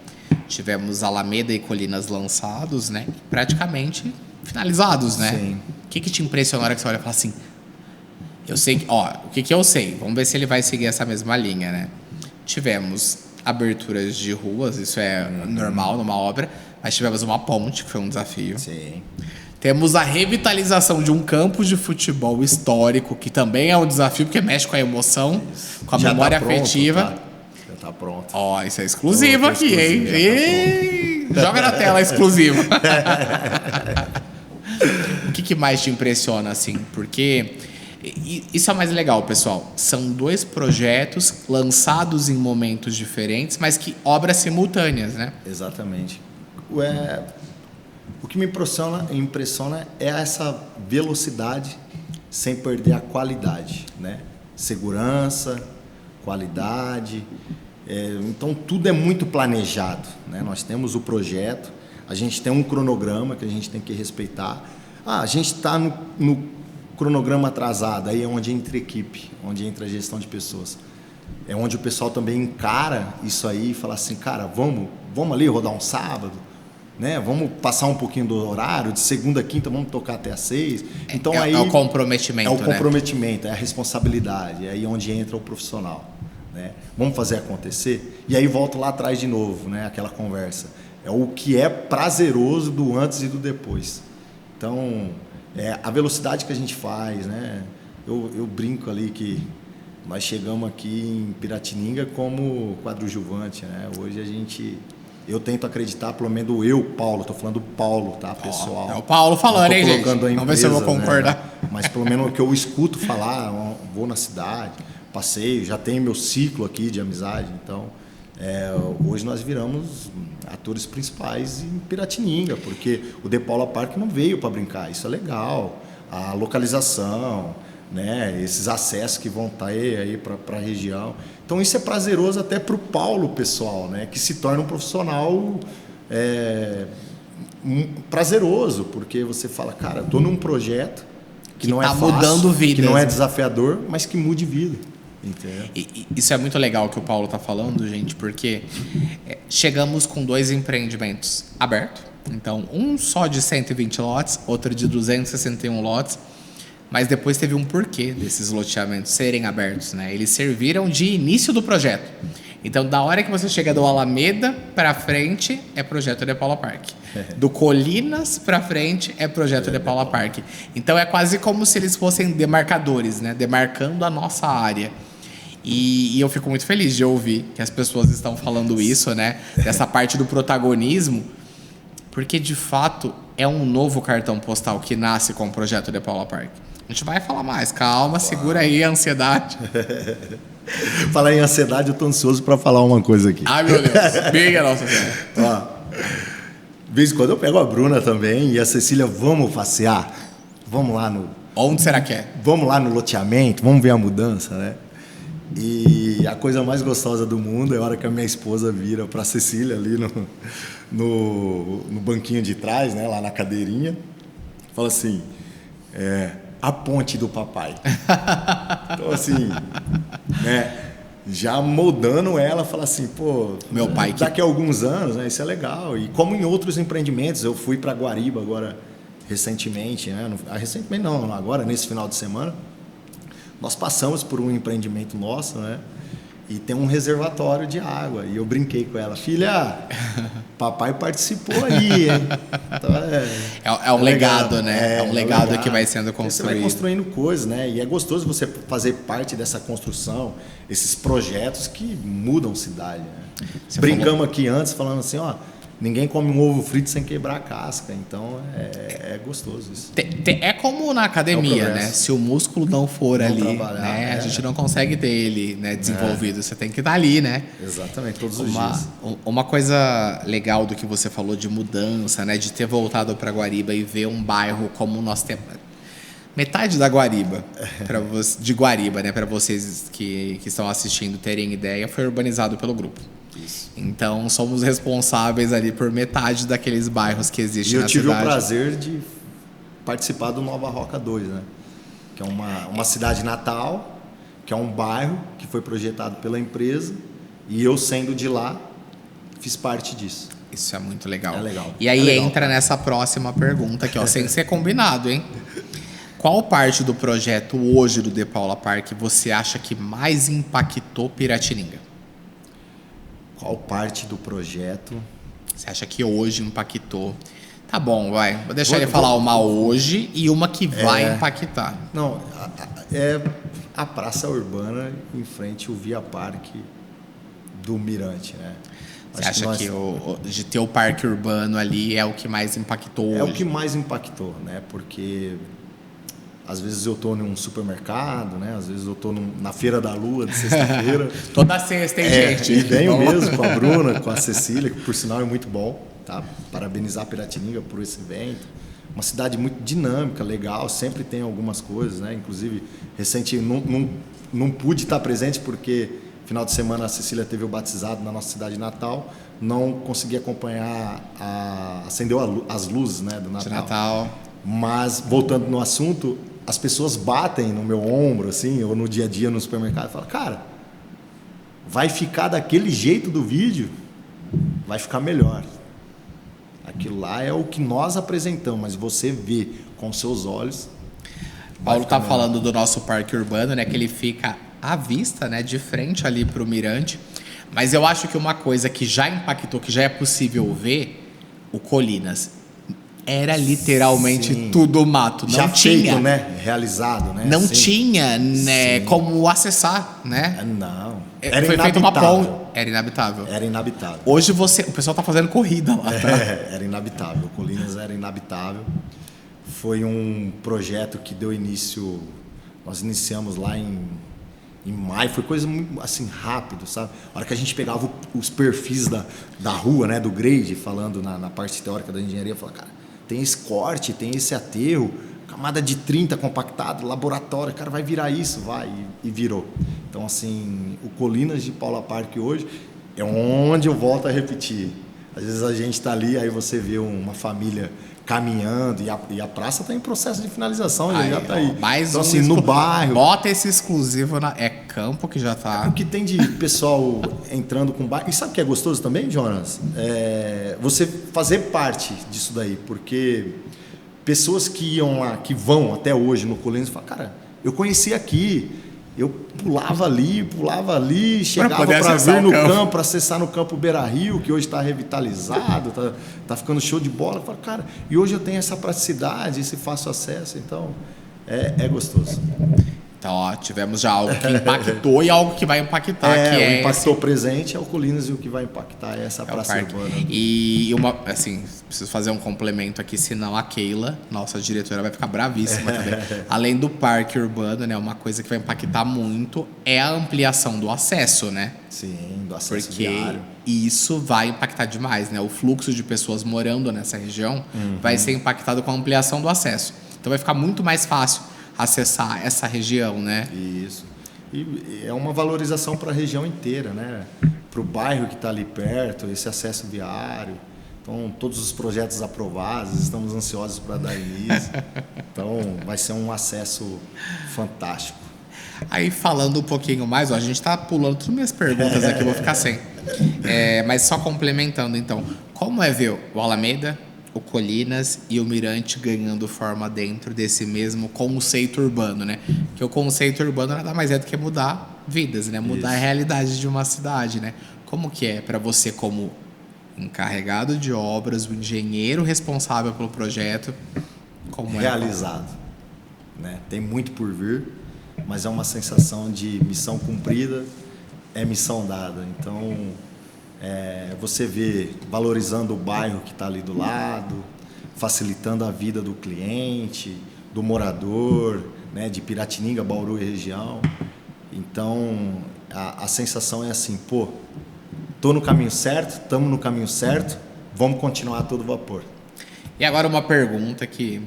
Tivemos Alameda e Colinas lançados, né? Praticamente finalizados, né?
Sim.
O que te impressionou na hora que você olha e fala assim... Eu sei que... o que eu sei? Vamos ver se ele vai seguir essa mesma linha, né? Tivemos aberturas de ruas, isso é normal numa obra, mas tivemos uma ponte, que foi um desafio.
Sim.
Temos a revitalização de um campo de futebol histórico, que também é um desafio, porque mexe com a emoção, com a memória afetiva.
Já tá pronto.
Isso é exclusivo aqui, hein? Joga na tela exclusivo. O que mais te impressiona, assim? Porque isso é o mais legal, pessoal. São 2 projetos lançados em momentos diferentes, mas que obras simultâneas, né?
Exatamente. O que me impressiona é essa velocidade sem perder a qualidade, né? Segurança, qualidade. Então, tudo é muito planejado, né? Nós temos o projeto, a gente tem um cronograma que a gente tem que respeitar. A gente está no cronograma atrasado, aí é onde entra a equipe, onde entra a gestão de pessoas. É onde o pessoal também encara isso aí e fala assim, cara, vamos ali rodar um sábado, né? Vamos passar um pouquinho do horário, de segunda a quinta vamos tocar até às 6. Então, aí
é o comprometimento,
é o comprometimento, é a responsabilidade, é aí onde entra o profissional, né? Vamos fazer acontecer? E aí volto lá atrás de novo, né? Aquela conversa. É o que é prazeroso do antes e do depois. Então, a velocidade que a gente faz, né? Eu brinco ali que nós chegamos aqui em Piratininga como coadjuvante, né? Hoje eu tento acreditar, pelo menos Paulo, estou falando do Paulo, tá, pessoal?
É o Paulo falando, hein, gente? Vamos ver se eu vou concordar.
Né? Mas pelo menos o que eu escuto falar, vou na cidade, passeio, já tenho meu ciclo aqui de amizade, então hoje nós viramos atores principais em Piratininga, porque o De Paula Park não veio para brincar, isso é legal, a localização, né, esses acessos que vão estar aí para a região. Então isso é prazeroso até para o Paulo, pessoal, né, que se torna um profissional prazeroso, porque você fala, cara, estou num projeto que não é fácil,
mudando vidas,
que não é desafiador, mas que mude vida. Entendeu?
E isso é muito legal que o Paulo está falando, gente, porque chegamos com 2 empreendimentos abertos. Então, um só de 120 lotes, outro de 261 lotes. Mas depois teve um porquê desses loteamentos serem abertos, né? Eles serviram de início do projeto. Então, da hora que você chega do Alameda para frente, é projeto De Paula Park. Do Colinas para frente, é projeto De Paula Park. Então, é quase como se eles fossem demarcadores, né? Demarcando a nossa área. E eu fico muito feliz de ouvir que as pessoas estão falando isso, né? Dessa parte do protagonismo. Porque, de fato, é um novo cartão postal que nasce com o projeto De Paula Park. A gente vai falar mais. Calma, segura aí a ansiedade.
Falar em ansiedade, eu tô ansioso para falar uma coisa aqui.
Ai, meu Deus. Biga, nossa senhora.
De vez em quando eu pego a Bruna também e a Cecília, vamos passear? Vamos lá no...
Onde será que é?
Vamos lá no loteamento, vamos ver a mudança, né? E a coisa mais gostosa do mundo é a hora que a minha esposa vira para a Cecília ali no banquinho de trás, né, lá na cadeirinha, fala assim, a ponte do papai. Então, assim, né, já moldando ela, fala assim, pô,
meu pai
daqui a alguns anos, né, isso é legal. E como em outros empreendimentos, eu fui para Guariba agora recentemente, né, recentemente não, agora nesse final de semana, nós passamos por um empreendimento nosso, né? E tem um reservatório de água. E eu brinquei com ela. Filha, papai participou aí, hein? Então,
é um legado, né? É um legado que vai sendo construído.
Você vai construindo coisas, né? E é gostoso você fazer parte dessa construção, esses projetos que mudam cidade, né? Brincamos aqui antes, falando assim, ó... Ninguém come um ovo frito sem quebrar a casca, então é gostoso isso.
É como na academia, né? Se o músculo não for não ali, né? A gente não consegue ter ele, né, desenvolvido. Você tem que estar ali, né?
Exatamente, todos os dias.
Uma coisa legal do que você falou de mudança, né? De ter voltado para Guariba e ver um bairro como nós temos. Metade da Guariba, de Guariba, né? Para vocês que estão assistindo terem ideia, foi urbanizado pelo grupo. Isso. Então, somos responsáveis ali por metade daqueles bairros que existem na cidade.
E eu tive o prazer de participar do Nova Roca 2, né? Que é uma cidade natal, que é um bairro que foi projetado pela empresa e eu, sendo de lá, fiz parte disso.
Isso é muito legal.
É legal.
E aí entra nessa próxima pergunta aqui, ó, sem ser combinado, hein? Qual parte do projeto hoje do De Paula Park você acha que mais impactou Piratininga?
Qual parte do projeto?
Você acha que hoje impactou? Tá bom, vai. Vou deixar ele falar uma hoje e uma que vai impactar.
Não, é a Praça Urbana em frente ao Via Parque do Mirante, né?
Você acha que de ter o parque urbano ali é o que mais impactou hoje?
É o que mais impactou, né? Porque... Às vezes eu estou num supermercado, né? Às vezes eu estou na Feira da Lua de sexta-feira.
Toda sexta, hein, gente?
E venho mesmo com a Bruna, com a Cecília, que por sinal é muito bom. tá? Parabenizar Piratininga por esse evento. Uma cidade muito dinâmica, legal, sempre tem algumas coisas, né? Inclusive, recente, não pude estar presente porque final de semana a Cecília teve o batizado na nossa cidade natal, não consegui acompanhar, acendeu as luzes, né, do Natal.
De Natal.
Mas, voltando no assunto, as pessoas batem no meu ombro, assim, ou no dia a dia no supermercado e falam, cara, vai ficar daquele jeito do vídeo, vai ficar melhor. Aquilo lá é o que nós apresentamos, mas você vê com seus olhos.
Paulo tá falando do nosso parque urbano, né? Que ele fica à vista, né? De frente ali pro Mirante. Mas eu acho que uma coisa que já impactou, que já é possível ver, o Colinas. Era literalmente
Sim.
tudo mato. Não
já
tinha,
feito, né? Realizado, né?
Não
Sim.
tinha, né?
Sim.
Como acessar, né?
Não. Era
Foi feita uma
inabitável.
ponte. Era inabitável.
Era inabitável.
Hoje o pessoal tá fazendo corrida lá, tá?
Era inabitável. Colinas era inabitável. Foi um projeto que deu início. Nós iniciamos lá em maio. Foi coisa muito assim rápido, sabe? A hora que a gente pegava os perfis da rua, né? Do grade, falando na parte teórica da engenharia, falava, cara, tem esse corte, tem esse aterro, camada de 30 compactado, laboratório, cara, vai virar isso, vai, e virou. Então, assim, o Colinas de Paula Parque hoje é onde eu volto a repetir. Às vezes a gente está ali, aí você vê uma família caminhando e a praça está em processo de finalização, já está aí.
Mais
então,
um
assim, no bairro.
Bota esse exclusivo é campo que já tá.
O que tem de pessoal entrando com bairro. E sabe o que é gostoso também, Jonas? Você fazer parte disso daí, porque pessoas que iam lá, que vão até hoje no Colinas, falam, cara, eu conheci aqui. Eu pulava ali, chegava para vir no campo, para acessar no campo Beira-Rio, que hoje está revitalizado, tá ficando show de bola. Eu falo, cara, e hoje eu tenho essa praticidade, esse fácil acesso, então é gostoso.
Então, ó, tivemos já algo que impactou e algo que vai impactar.
O impactou presente é o Colinas e o que vai impactar é essa praça urbana.
E preciso fazer um complemento aqui, senão a Keila, nossa diretora, vai ficar bravíssima também. Além do parque urbano, né, uma coisa que vai impactar muito é a ampliação do acesso, né?
Sim, do acesso
porque
viário.
Isso vai impactar demais, né? O fluxo de pessoas morando nessa região vai ser impactado com a ampliação do acesso. Então vai ficar muito mais fácil acessar essa região, né?
Isso. E é uma valorização para a região inteira, né? Para o bairro que está ali perto, esse acesso viário. Então, todos os projetos aprovados, estamos ansiosos para dar início. Então, vai ser um acesso fantástico.
Aí, falando um pouquinho mais, a gente está pulando todas as minhas perguntas aqui, vou ficar sem. Mas só complementando, então. Como é ver o Alameda, o Colinas e o Mirante ganhando forma dentro desse mesmo conceito urbano, né? Que o conceito urbano nada mais é do que mudar vidas, né? Mudar a realidade de uma cidade, né? Como que é para você como encarregado de obras, o engenheiro responsável pelo projeto, como
realizado, né? Tem muito por vir, mas é uma sensação de missão cumprida, é missão dada. Então, você vê valorizando o bairro que está ali do lado, facilitando a vida do cliente, do morador, né, de Piratininga, Bauru e região. Então, a sensação é assim, tô no caminho certo, estamos no caminho certo, vamos continuar a todo vapor.
E agora uma pergunta que...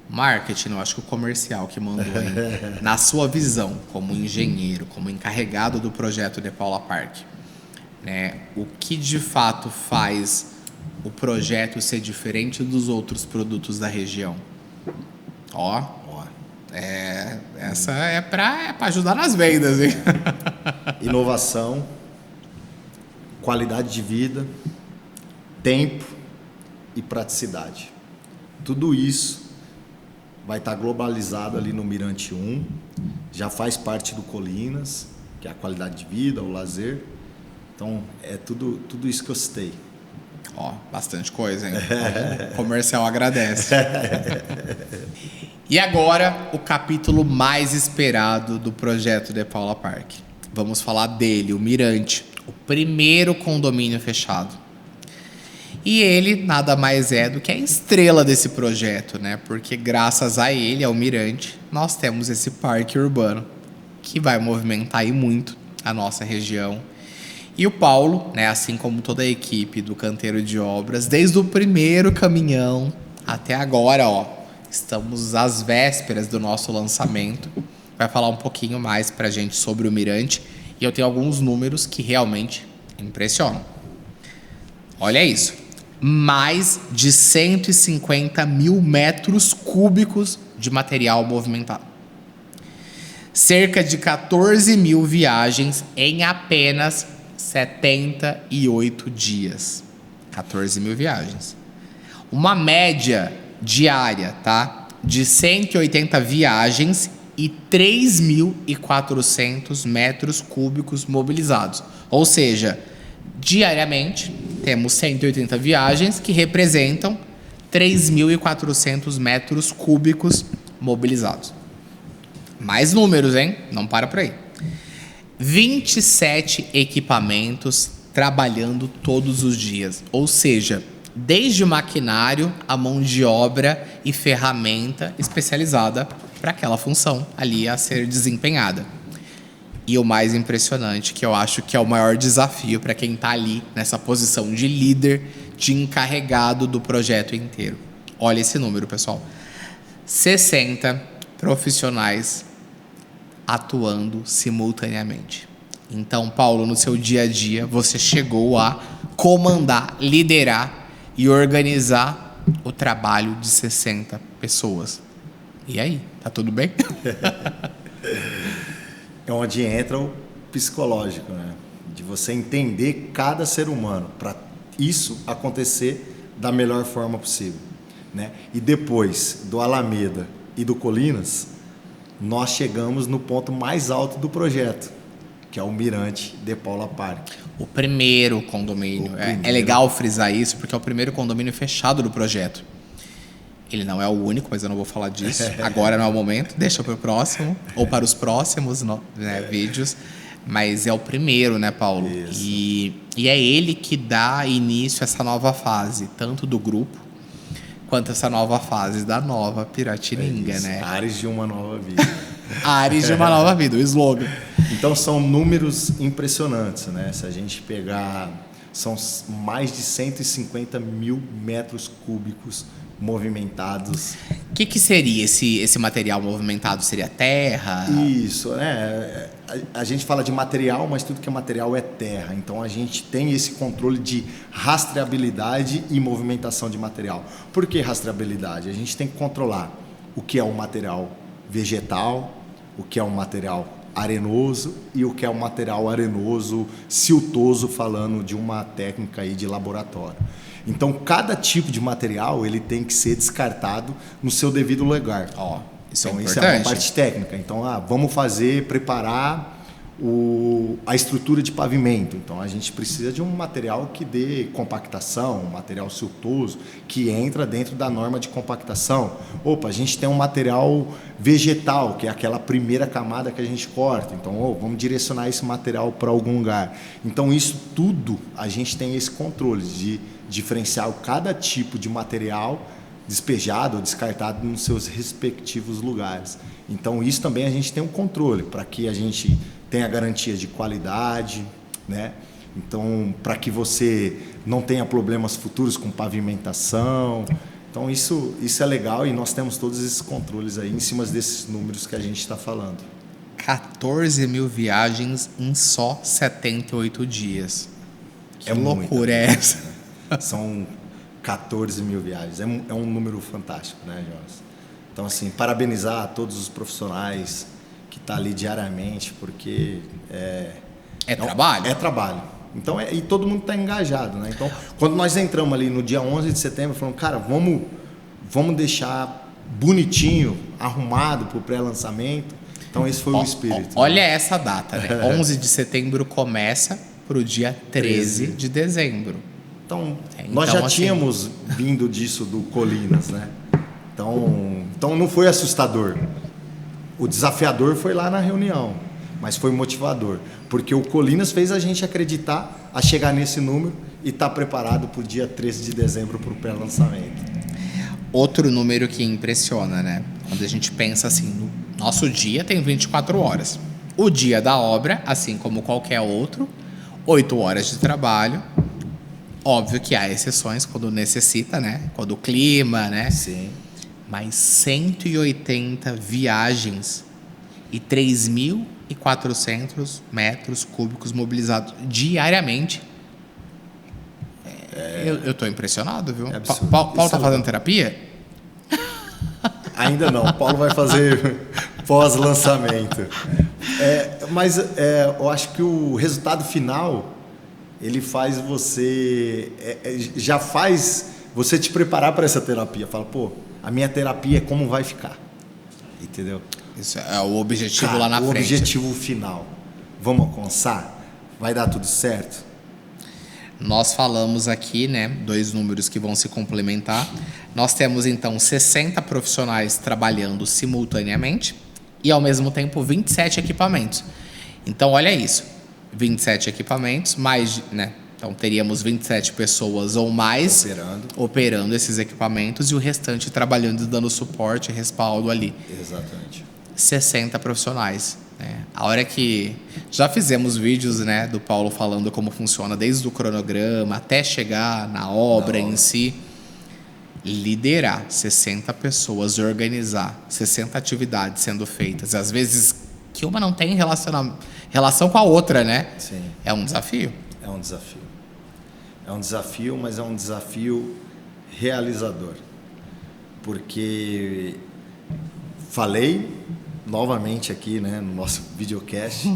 Marketing, eu acho que o comercial que mandou, hein? Na sua visão, como engenheiro, como encarregado do projeto de Paula Parque, né, o que de fato faz o projeto ser diferente dos outros produtos da região? Essa é para ajudar nas vendas, hein?
Inovação, qualidade de vida, tempo e praticidade. Tudo isso vai estar globalizado ali no Mirante 1, já faz parte do Colinas, que é a qualidade de vida, o lazer. Então, é tudo isso que eu citei.
Bastante coisa, hein? O comercial agradece. E agora, o capítulo mais esperado do projeto de Paula Parque. Vamos falar dele, o Mirante, o primeiro condomínio fechado. E ele nada mais é do que a estrela desse projeto, né? Porque graças a ele, ao Mirante, nós temos esse parque urbano que vai movimentar aí muito a nossa região. E o Paulo, né, assim como toda a equipe do Canteiro de Obras, desde o primeiro caminhão até agora, ó, estamos às vésperas do nosso lançamento, vai falar um pouquinho mais pra gente sobre o Mirante, e eu tenho alguns números que realmente impressionam. Olha isso, mais de 150 mil metros cúbicos de material movimentado. Cerca de 14 mil viagens em apenas 78 dias. 14 mil viagens. Uma média diária, tá? De 180 viagens e 3.400 metros cúbicos mobilizados. Ou seja, diariamente temos 180 viagens que representam 3.400 metros cúbicos mobilizados. Mais números, hein? Não para por aí. 27 equipamentos trabalhando todos os dias. Ou seja, desde o maquinário, a mão de obra e ferramenta especializada para aquela função ali a ser desempenhada. E o mais impressionante, que eu acho que é o maior desafio para quem está ali nessa posição de líder, de encarregado do projeto inteiro. Olha esse número, pessoal. 60 profissionais atuando simultaneamente. Então, Paulo, no seu dia a dia, você chegou a comandar, liderar e organizar o trabalho de 60 pessoas. E aí, tá tudo bem?
É onde entra o psicológico, né? De você entender cada ser humano para isso acontecer da melhor forma possível, né? E depois do Alameda e do Colinas, nós chegamos no ponto mais alto do projeto, que é o Mirante de Paula Parque.
O primeiro condomínio. É legal frisar isso, porque é o primeiro condomínio fechado do projeto. Ele não é o único, mas eu não vou falar disso. Agora não é o momento, deixa para o próximo, ou para os próximos, né, vídeos. Mas é o primeiro, né, Paulo? E é ele que dá início a essa nova fase, tanto do grupo, quanto essa nova fase da nova Piratininga, né?
Ares de uma nova vida.
Ares de uma nova vida, o slogan.
Então são números impressionantes, né? Se a gente pegar, são mais de 150 mil metros cúbicos movimentados.
O que seria esse material movimentado? Seria terra?
Isso, né? A gente fala de material, mas tudo que é material é terra. Então a gente tem esse controle de rastreabilidade e movimentação de material. Por que rastreabilidade? A gente tem que controlar o que é um material vegetal, o que é um material arenoso e o que é um material arenoso siltoso, falando de uma técnica aí de laboratório. Então, cada tipo de material ele tem que ser descartado no seu devido lugar.
Isso
então,
é importante.
Isso é uma parte técnica. Então, vamos preparar a estrutura de pavimento. Então, a gente precisa de um material que dê compactação, um material siltoso, que entra dentro da norma de compactação. A gente tem um material vegetal, que é aquela primeira camada que a gente corta. Então, vamos direcionar esse material para algum lugar. Então, isso tudo, a gente tem esse controle de diferenciar cada tipo de material despejado ou descartado nos seus respectivos lugares. Então, isso também a gente tem um controle para que a gente tenha garantia de qualidade, né? Então, para que você não tenha problemas futuros com pavimentação. Então, isso é legal e nós temos todos esses controles aí em cima desses números que a gente está falando.
14 mil viagens em só 78 dias. Que loucura
muita,
é essa?
São 14 mil viagens. É um número fantástico, né, Jonas? Então, assim, parabenizar a todos os profissionais que estão ali diariamente, porque
é trabalho.
É trabalho. Então, e todo mundo está engajado, né? Então, quando nós entramos ali no dia 11 de setembro, falamos, cara, vamos deixar bonitinho, arrumado para o pré-lançamento. Então, esse foi o espírito.
Olha essa data, né? 11 de setembro começa para o dia 13 de dezembro.
Então, nós já tínhamos vindo disso do Colinas, né? Então não foi assustador. O desafiador foi lá na reunião, mas foi motivador, porque o Colinas fez a gente acreditar a chegar nesse número e estar preparado para o dia 13 de dezembro para o pré-lançamento.
Outro número que impressiona, né? Quando a gente pensa assim, no nosso dia tem 24 horas. O dia da obra, assim como qualquer outro, 8 horas de trabalho. Óbvio que há exceções quando necessita, né? Quando o clima, né?
Sim.
Mas 180 viagens e 3.400 metros cúbicos mobilizados diariamente. Eu tô impressionado, viu?
É absurdo.
Paulo tá fazendo terapia?
Ainda não. O Paulo vai fazer pós-lançamento. Mas eu acho que o resultado final, ele faz você... já faz você te preparar para essa terapia. Fala, pô, a minha terapia é como vai ficar. Entendeu?
Isso é o objetivo. Cara, lá na
frente. O
frente.
objetivo final. Vamos alcançar? Vai dar tudo certo?
Nós falamos aqui, né, 2 números que vão se complementar. Nós temos, então, 60 profissionais trabalhando simultaneamente e, ao mesmo tempo, 27 equipamentos. Então, olha isso. 27 equipamentos, mais, né? Então, teríamos 27 pessoas ou mais operando esses equipamentos e o restante trabalhando e dando suporte e respaldo ali.
Exatamente.
60 profissionais. A hora que já fizemos vídeos, né, do Paulo falando como funciona desde o cronograma até chegar na obra em si, liderar 60 pessoas, organizar 60 atividades sendo feitas, às vezes que uma não tem relação com a outra, né?
Sim.
É um desafio.
É um desafio. É um desafio, mas é um desafio realizador. Porque falei novamente aqui, né, no nosso videocast,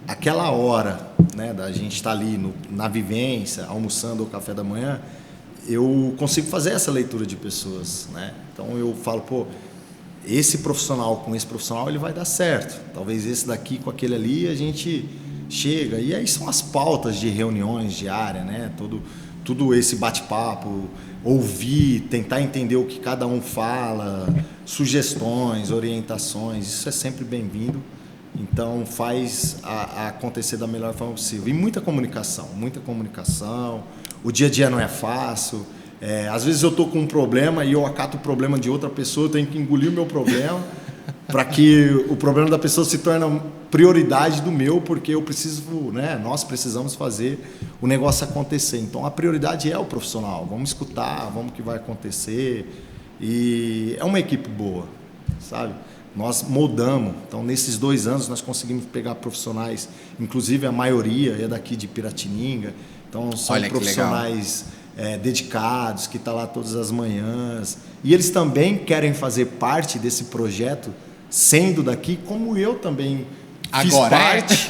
aquela hora, né, da gente estar ali na vivência, almoçando o café da manhã, eu consigo fazer essa leitura de pessoas, né? Então eu falo, pô, esse profissional com esse profissional ele vai dar certo. Talvez esse daqui com aquele ali a gente chega. E aí são as pautas de reuniões diárias, né? Tudo esse bate-papo, ouvir, tentar entender o que cada um fala, sugestões, orientações, isso é sempre bem-vindo. Então faz acontecer da melhor forma possível. E muita comunicação. O dia a dia não é fácil. Às vezes eu estou com um problema e eu acato o problema de outra pessoa, eu tenho que engolir o meu problema para que o problema da pessoa se torne prioridade do meu, porque eu preciso, né, nós precisamos fazer o negócio acontecer. Então a prioridade é o profissional. Vamos escutar, vamos o que vai acontecer. E é uma equipe boa, sabe? Nós moldamos. Então nesses 2 anos nós conseguimos pegar profissionais, inclusive a maioria é daqui de Piratininga. Então são profissionais dedicados, que estão lá todas as manhãs. E eles também querem fazer parte desse projeto, sendo daqui, como eu também fiz parte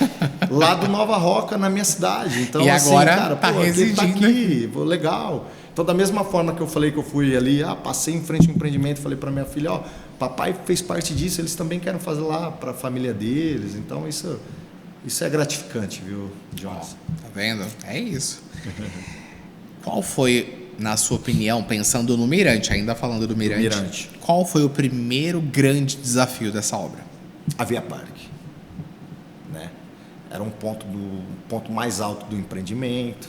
lá do Nova Roca, na minha cidade. Então,
e
assim,
agora
cara,
tá
ele tá aqui, legal. Então, da mesma forma que eu falei que eu fui ali, passei em frente ao empreendimento, falei para minha filha, papai fez parte disso, eles também querem fazer lá para a família deles. Então, isso é gratificante, viu, Jonas?
Tá vendo? É isso. Qual foi, na sua opinião, pensando no Mirante, ainda falando do Mirante, qual foi o primeiro grande desafio dessa obra?
A Via Parque, né? Era um ponto mais alto do empreendimento.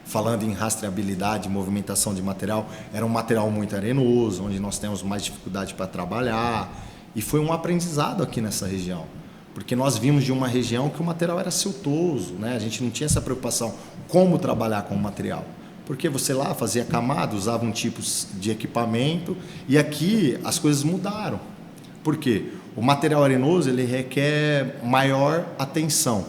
Falando em rastreabilidade, movimentação de material, era um material muito arenoso, onde nós temos mais dificuldade para trabalhar. E foi um aprendizado aqui nessa região, porque nós vimos de uma região que o material era siltoso, né? A gente não tinha essa preocupação como trabalhar com o material, porque você lá fazia camada, usava um tipo de equipamento, e aqui as coisas mudaram. Por quê? O material arenoso ele requer maior atenção,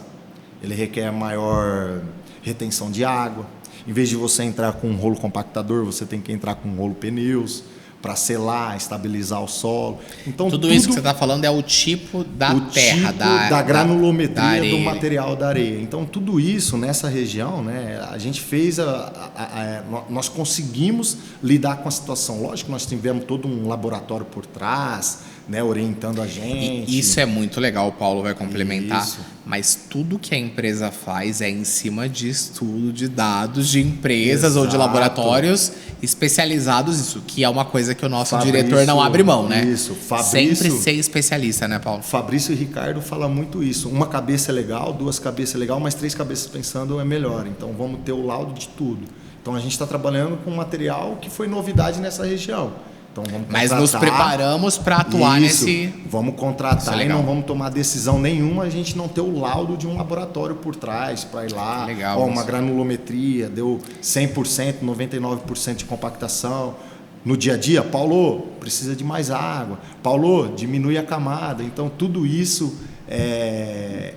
ele requer maior retenção de água. Em vez de você entrar com um rolo compactador, você tem que entrar com um rolo pneus para selar, estabilizar o solo. Então,
tudo isso que você está falando é o tipo da terra,
da granulometria do material da areia. Então, tudo isso nessa região, né, a gente fez, nós conseguimos lidar com a situação. Lógico que nós tivemos todo um laboratório por trás, né, orientando a gente.
E isso é muito legal, o Paulo vai complementar. Isso. Mas tudo que a empresa faz é em cima de estudo de dados de empresas ou de laboratórios especializados, isso que é uma coisa que o nosso diretor não abre mão, né?
Isso, Fabrício,
sempre ser especialista, né, Paulo?
Fabrício e Ricardo falam muito isso. Uma cabeça é legal, 2 cabeças é legal, mas 3 cabeças pensando é melhor. Então vamos ter o laudo de tudo. Então a gente está trabalhando com um material que foi novidade nessa região. Então vamos
Mas nos preparamos para atuar nesse...
Vamos contratar e não vamos tomar decisão nenhuma, a gente não ter o laudo de um laboratório por trás para ir lá.
Legal,
uma granulometria, deu 100%, 99% de compactação. No dia a dia, Paulo, precisa de mais água. Paulo, diminui a camada. Então tudo isso é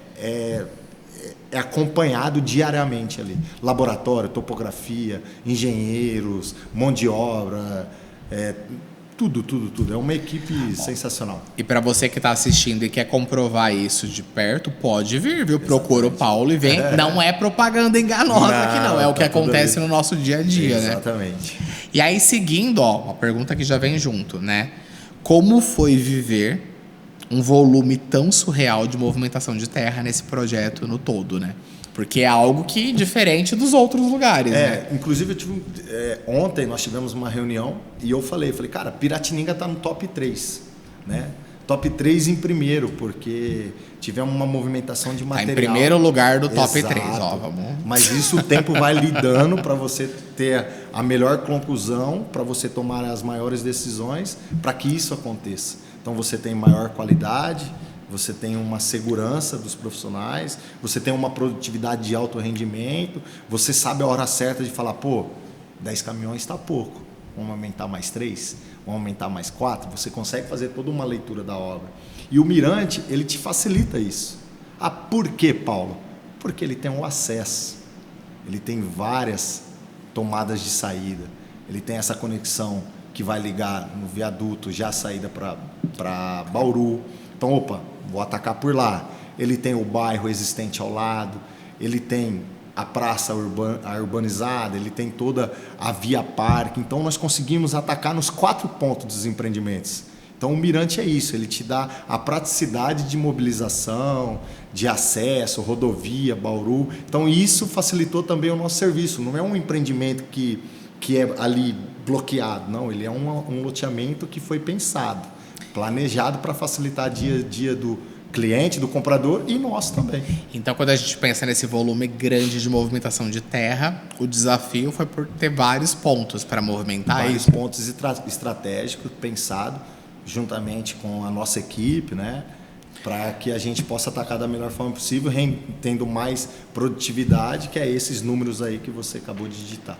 acompanhado diariamente ali. Laboratório, topografia, engenheiros, mão de obra, tudo. É uma equipe sensacional.
E para você que está assistindo e quer comprovar isso de perto, pode vir, viu? Procura o Paulo e vem. Não é propaganda enganosa aqui não, é o que acontece no nosso dia a dia, né?
Exatamente.
E aí, seguindo, uma pergunta que já vem junto, né? Como foi viver um volume tão surreal de movimentação de terra nesse projeto no todo, né? Porque é algo que diferente dos outros lugares, né?
Inclusive, ontem nós tivemos uma reunião e eu falei, cara, Piratininga está no top 3, né? Top 3 em primeiro, porque tivemos uma movimentação de material.
Tá em primeiro lugar do top 3, vamos.
Mas isso o tempo vai lidando para você ter a melhor conclusão, para você tomar as maiores decisões, para que isso aconteça. Então você tem maior qualidade, você tem uma segurança dos profissionais, você tem uma produtividade de alto rendimento, você sabe a hora certa de falar, 10 caminhões está pouco, vamos aumentar mais 3, vamos aumentar mais 4, você consegue fazer toda uma leitura da obra. E o Mirante, ele te facilita isso. Por quê, Paulo? Porque ele tem um acesso, ele tem várias tomadas de saída, ele tem essa conexão que vai ligar no viaduto, já a saída para Bauru. Então, vou atacar por lá. Ele tem o bairro existente ao lado, ele tem a praça urbanizada, ele tem toda a via parque. Então, nós conseguimos atacar nos 4 pontos dos empreendimentos. Então, o Mirante é isso, ele te dá a praticidade de mobilização, de acesso, rodovia, Bauru. Então, isso facilitou também o nosso serviço. Não é um empreendimento que é ali bloqueado, não. Ele é um loteamento que foi pensado, planejado para facilitar dia a dia do cliente, do comprador e nosso também.
Então, quando a gente pensa nesse volume grande de movimentação de terra, o desafio foi por ter vários pontos para movimentar
vários
isso.
Pontos estratégicos pensados juntamente com a nossa equipe, né? Para que a gente possa atacar da melhor forma possível, tendo mais produtividade, que é esses números aí que você acabou de digitar.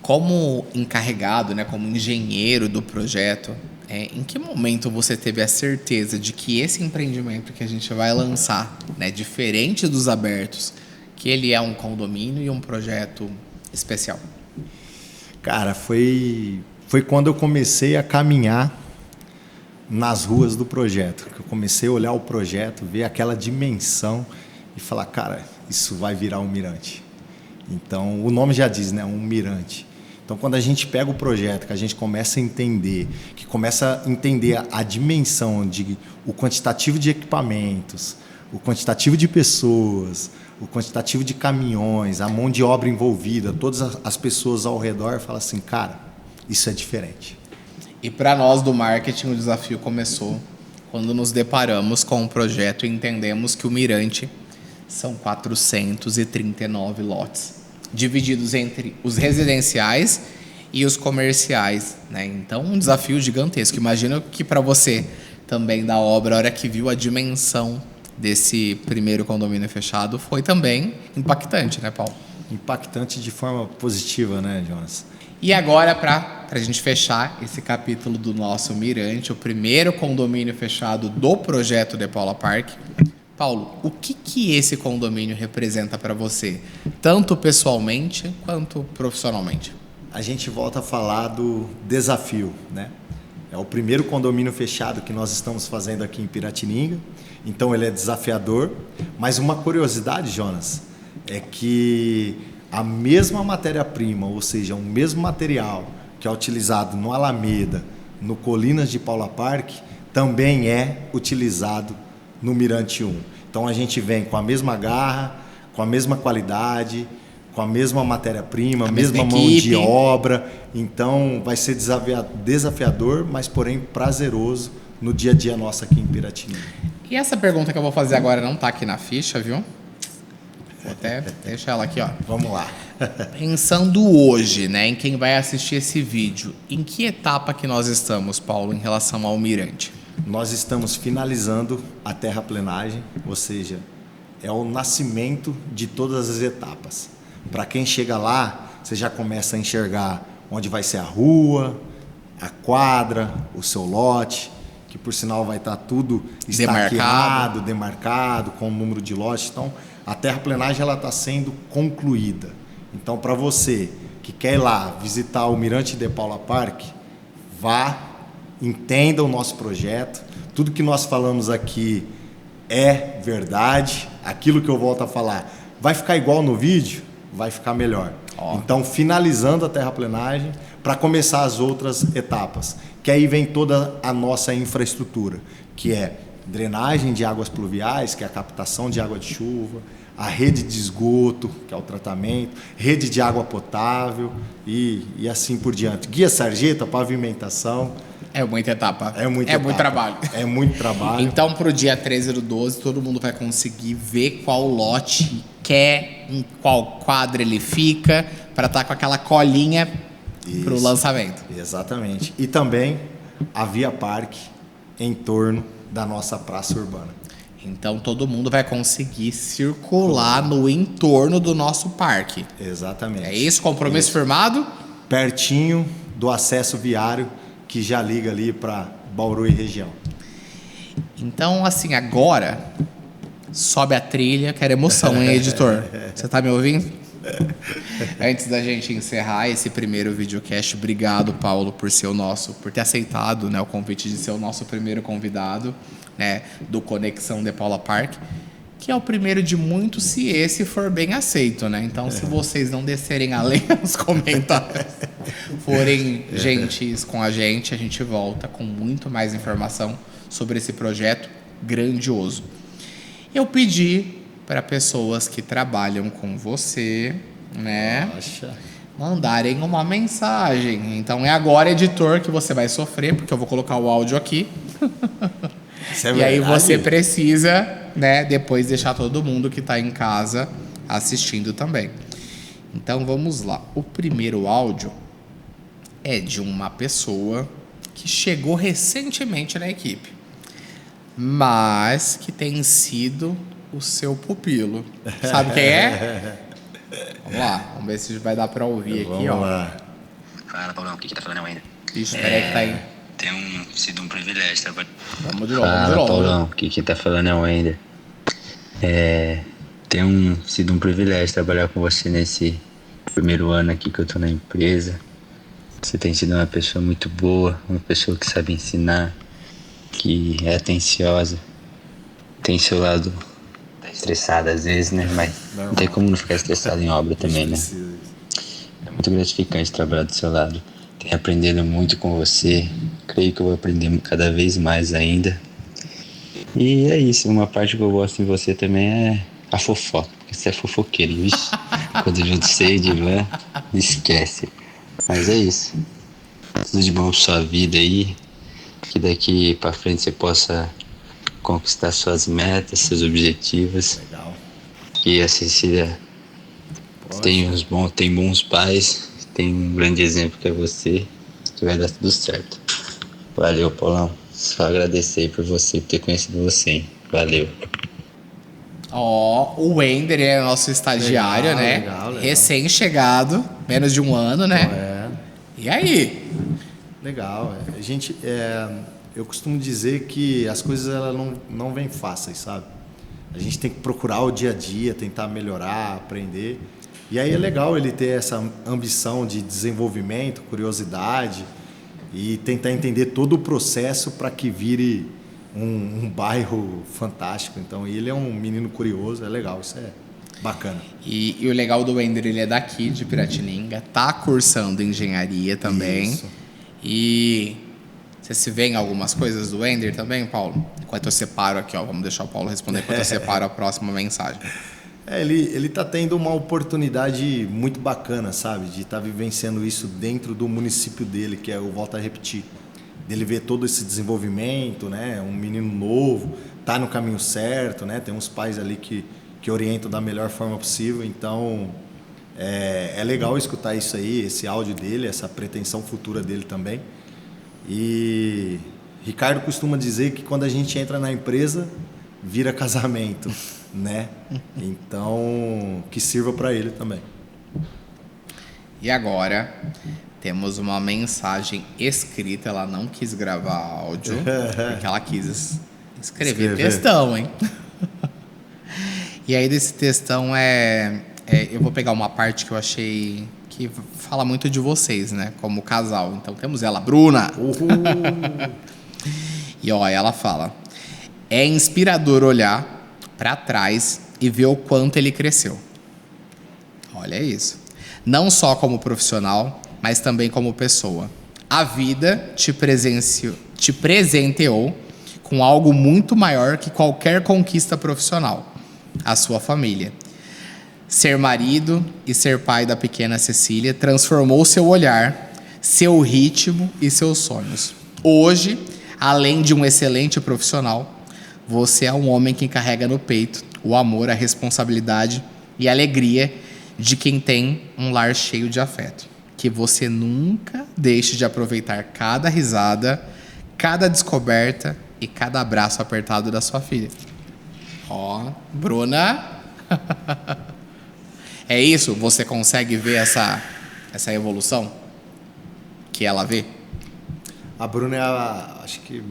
Como encarregado, né, como engenheiro do projeto, em que momento você teve a certeza de que esse empreendimento que a gente vai lançar, né, diferente dos abertos, que ele é um condomínio e um projeto especial?
Cara, foi quando eu comecei a caminhar nas ruas do projeto, que eu comecei a olhar o projeto, ver aquela dimensão e falar, cara, isso vai virar um mirante. Então, o nome já diz, né, um mirante. Então, quando a gente pega o projeto, que a gente começa a entender, a dimensão de o quantitativo de equipamentos, o quantitativo de pessoas, o quantitativo de caminhões, a mão de obra envolvida, todas as pessoas ao redor, fala assim, cara, isso é diferente.
E para nós do marketing, o desafio começou quando nos deparamos com o projeto e entendemos que o Mirante são 439 lotes, divididos entre os residenciais e os comerciais, né? Então, um desafio gigantesco. Imagino que para você também da obra, a hora que viu a dimensão desse primeiro condomínio fechado, foi também impactante, né, Paulo?
Impactante de forma positiva, né, Jonas?
E agora, para a gente fechar esse capítulo do nosso Mirante, o primeiro condomínio fechado do projeto de Paula Park, Paulo, o que esse condomínio representa para você, tanto pessoalmente quanto profissionalmente?
A gente volta a falar do desafio, né? É o primeiro condomínio fechado que nós estamos fazendo aqui em Piratininga, então ele é desafiador, mas uma curiosidade, Jonas, é que a mesma matéria-prima, ou seja, o mesmo material que é utilizado no Alameda, no Colinas de Paula Park, também é utilizado no Mirante 1. Então a gente vem com a mesma garra, com a mesma qualidade, com a mesma matéria-prima, a mesma mão de obra. Então vai ser desafiador, mas porém prazeroso no dia a dia nosso aqui em Piratininga.
E essa pergunta que eu vou fazer agora não está aqui na ficha, viu? Vou até deixar ela aqui, ó.
Vamos lá.
Pensando hoje, né, em quem vai assistir esse vídeo, em que etapa que nós estamos, Paulo, em relação ao Almirante?
Nós estamos finalizando a terraplenagem, ou seja, é o nascimento de todas as etapas. Para quem chega lá, você já começa a enxergar onde vai ser a rua, a quadra, o seu lote, que por sinal vai estar tudo estaqueado, demarcado, com o número de lotes. Então, a terraplenagem está sendo concluída. Então, para você que quer ir lá visitar o Almirante de Paula Park, vá, entenda o nosso projeto. Tudo que nós falamos aqui é verdade. Aquilo que eu volto a falar vai ficar igual no vídeo, vai ficar melhor. Então, finalizando a terraplenagem, para começar as outras etapas, que aí vem toda a nossa infraestrutura, que é drenagem de águas pluviais, que é a captação de água de chuva, a rede de esgoto, que é o tratamento, rede de água potável e assim por diante. Guia sarjeta, pavimentação.
É muita etapa.
É muito
trabalho.
É muito trabalho.
Então, para o dia 13/12, todo mundo vai conseguir ver qual lote quer, em qual quadra ele fica, para estar com aquela colinha para o lançamento.
Exatamente. E também a Via Parque em torno da nossa praça urbana.
Então, todo mundo vai conseguir circular no entorno do nosso parque.
Exatamente.
É isso? Compromisso firmado?
Pertinho do acesso viário que já liga ali para Bauru e região.
Então, assim, agora sobe a trilha. Quero emoção, hein, editor? Você tá me ouvindo? Antes da gente encerrar esse primeiro videocast, obrigado, Paulo, por ter aceitado, né, o convite de ser o nosso primeiro convidado, né, do Conexão de Paula Park, que é o primeiro de muitos, se esse for bem aceito, né? Então, se vocês não descerem além nos comentários, forem gentis com a gente volta com muito mais informação sobre esse projeto grandioso. Eu pedi para pessoas que trabalham com você, né, mandarem uma mensagem. Então é agora, editor, que você vai sofrer, porque eu vou colocar o áudio aqui. E aí você precisa, né, depois deixar todo mundo que está em casa assistindo também. Então vamos lá. O primeiro áudio é de uma pessoa que chegou recentemente na equipe, mas que tem sido o seu pupilo. Sabe quem é? Vamos lá, vamos ver se vai dar para ouvir aqui, ó.
Lá.
Fala, Paulão, o que tá falando ainda?
Ixi, peraí que tá aí.
Tem sido um privilégio trabalhar.
Vamos de novo,
Fala, Paulão, o que tá falando é o Wender. Tem sido um privilégio trabalhar com você nesse primeiro ano aqui que eu tô na empresa. Você tem sido uma pessoa muito boa, uma pessoa que sabe ensinar, que é atenciosa, tem seu lado estressado às vezes, né? Mas não tem como não ficar estressado em obra também, né? É muito gratificante trabalhar do seu lado. Tenho aprendido muito com você. Creio que eu vou aprender cada vez mais ainda. E é isso. Uma parte que eu gosto em você também é a fofoca. Porque você é fofoqueiro, vixe. Quando eu sei de Ivan, esquece. Mas é isso. Tudo de bom pra sua vida aí. Que daqui pra frente você possa conquistar suas metas, seus objetivos.
Legal.
Que a Cecília tem bons pais. Tem um grande exemplo que é você, que vai dar tudo certo. Valeu, Paulão. Só agradecer por ter conhecido você, hein? Valeu.
Ó, o Wender é nosso estagiário,
Legal,
né?
legal.
Recém-chegado, menos de um ano, né? E aí?
Legal. Gente, eu costumo dizer que as coisas elas não vêm fáceis, sabe? A gente tem que procurar o dia a dia, tentar melhorar, aprender. E aí é legal ele ter essa ambição de desenvolvimento, curiosidade e tentar entender todo o processo para que vire um bairro fantástico. Então, ele é um menino curioso, é legal, isso é bacana.
E o legal do Wender, ele é daqui, de Piratininga, tá cursando engenharia também.
Isso.
E você se vê em algumas coisas do Wender também, Paulo? Enquanto eu separo aqui, ó, vamos deixar o Paulo responder enquanto eu separo a próxima mensagem.
Ele está tendo uma oportunidade muito bacana, sabe? De estar vivenciando isso dentro do município dele, que é o Volta a Repetir. Dele ver todo esse desenvolvimento, né? Um menino novo, tá no caminho certo, né? Tem uns pais ali que que orientam da melhor forma possível. Então, é legal escutar isso aí, esse áudio dele, essa pretensão futura dele também. E Ricardo costuma dizer que quando a gente entra na empresa, vira casamento, né? Então, que sirva para ele também.
E agora, temos uma mensagem escrita. Ela não quis gravar áudio, porque ela quis escrever textão, hein? E aí, desse textão eu vou pegar uma parte que eu achei que fala muito de vocês, né? Como casal. Então, temos ela, Bruna. E ó, ela fala: é inspirador olhar para trás e ver o quanto ele cresceu. Olha isso. Não só como profissional, mas também como pessoa. A vida te presenteou com algo muito maior que qualquer conquista profissional: a sua família. Ser marido e ser pai da pequena Cecília transformou seu olhar, seu ritmo e seus sonhos. Hoje, além de um excelente profissional, você é um homem que carrega no peito o amor, a responsabilidade e a alegria de quem tem um lar cheio de afeto. Que você nunca deixe de aproveitar cada risada, cada descoberta e cada abraço apertado da sua filha. Ó, Bruna. É isso? Você consegue ver essa evolução que ela vê?
A Bruna acho que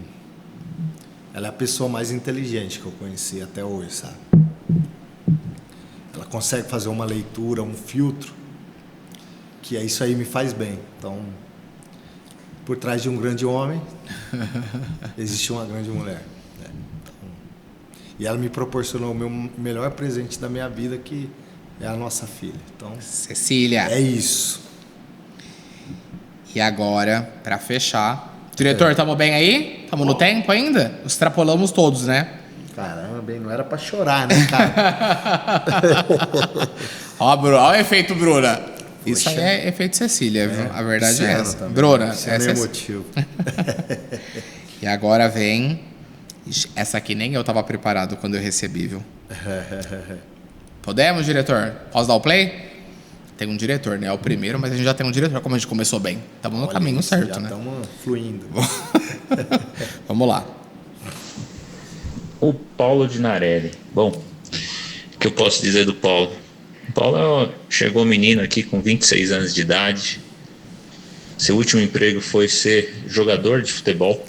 ela é a pessoa mais inteligente que eu conheci até hoje, sabe? Ela consegue fazer uma leitura, um filtro, que isso aí me faz bem. Então, por trás de um grande homem, existe uma grande mulher, né? Então, e ela me proporcionou o meu melhor presente da minha vida, que é a nossa filha. Então,
Cecília.
É isso.
E agora, pra fechar... Diretor, tamo bem aí? Tamo no tempo ainda? Extrapolamos todos, né?
Caramba, bem, não era pra chorar, né, cara?
Ó, ó o efeito Bruna. Isso aí é efeito Cecília, viu? A verdade é essa.
Também.
Bruna,
essa é emotivo.
E agora vem... Ixi, essa aqui nem eu tava preparado quando eu recebi, viu? Podemos, diretor? Posso dar o play? Tem um diretor, né? É o primeiro, mas a gente já tem um diretor. Como a gente começou bem. Estamos no caminho certo,
já
né?
Estamos fluindo.
Vamos lá.
O Paulo de Narelli. Bom, o que eu posso dizer do Paulo? O Paulo chegou menino aqui com 26 anos de idade. Seu último emprego foi ser jogador de futebol.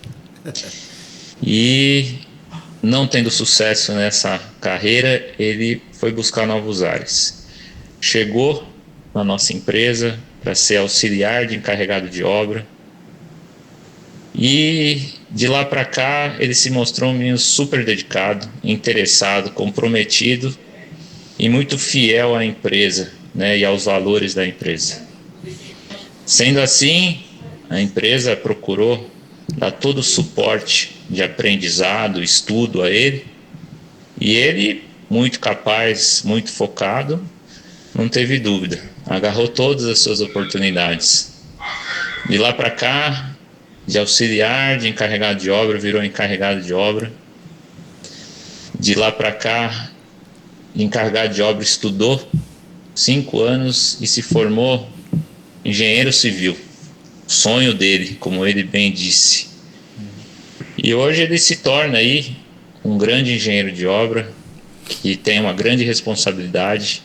E, não tendo sucesso nessa carreira, ele foi buscar novos ares. Chegou na nossa empresa para ser auxiliar de encarregado de obra. E de lá para cá ele se mostrou um menino super dedicado, interessado, comprometido e muito fiel à empresa, né, e aos valores da empresa. Sendo assim, a empresa procurou dar todo o suporte de aprendizado, estudo a ele, e ele, muito capaz, muito focado, não teve dúvida, agarrou todas as suas oportunidades. De lá para cá, de auxiliar, de encarregado de obra, virou encarregado de obra. De lá para cá, encarregado de obra, estudou 5 anos e se formou engenheiro civil. Sonho dele, como ele bem disse. E hoje ele se torna aí um grande engenheiro de obra, que tem uma grande responsabilidade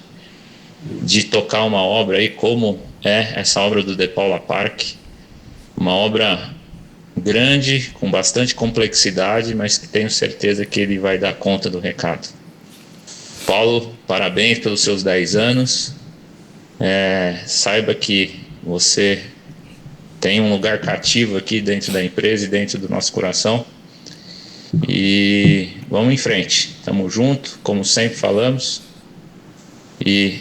de tocar uma obra aí, como é essa obra do De Paula Park, uma obra grande, com bastante complexidade, mas que tenho certeza que ele vai dar conta do recado. Paulo, parabéns pelos seus 10 anos, saiba que você tem um lugar cativo aqui dentro da empresa e dentro do nosso coração, e vamos em frente, estamos juntos, como sempre falamos, e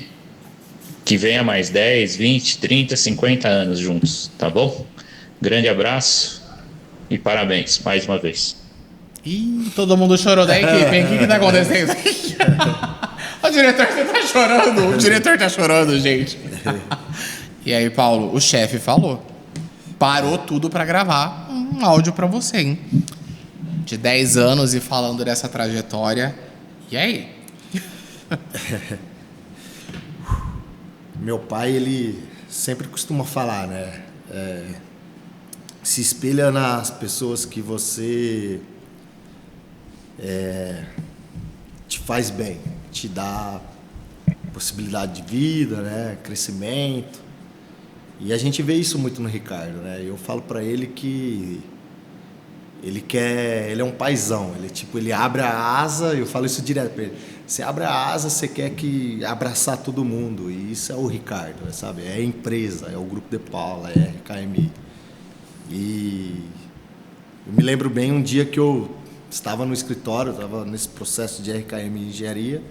que venha mais 10, 20, 30, 50 anos juntos, tá bom? Grande abraço e parabéns mais uma vez.
Ih, todo mundo chorou da equipe, hein? O que tá acontecendo? O diretor tá chorando, o diretor tá chorando, gente. E aí, Paulo, o chefe falou, parou tudo pra gravar um áudio pra você, hein? De 10 anos e falando dessa trajetória. E aí?
Meu pai, ele sempre costuma falar, né? Se espelha nas pessoas que você te faz bem, te dá possibilidade de vida, né? Crescimento. E a gente vê isso muito no Ricardo, né? Eu falo para ele que ele é um paizão, ele abre a asa, eu falo isso direto para ele. Você abre a asa, você quer que abraçar todo mundo, e isso é o Ricardo, sabe? É a empresa, é o Grupo de Paula, é a RKMI. E eu me lembro bem um dia que eu estava no escritório, estava nesse processo de RKM Engenharia,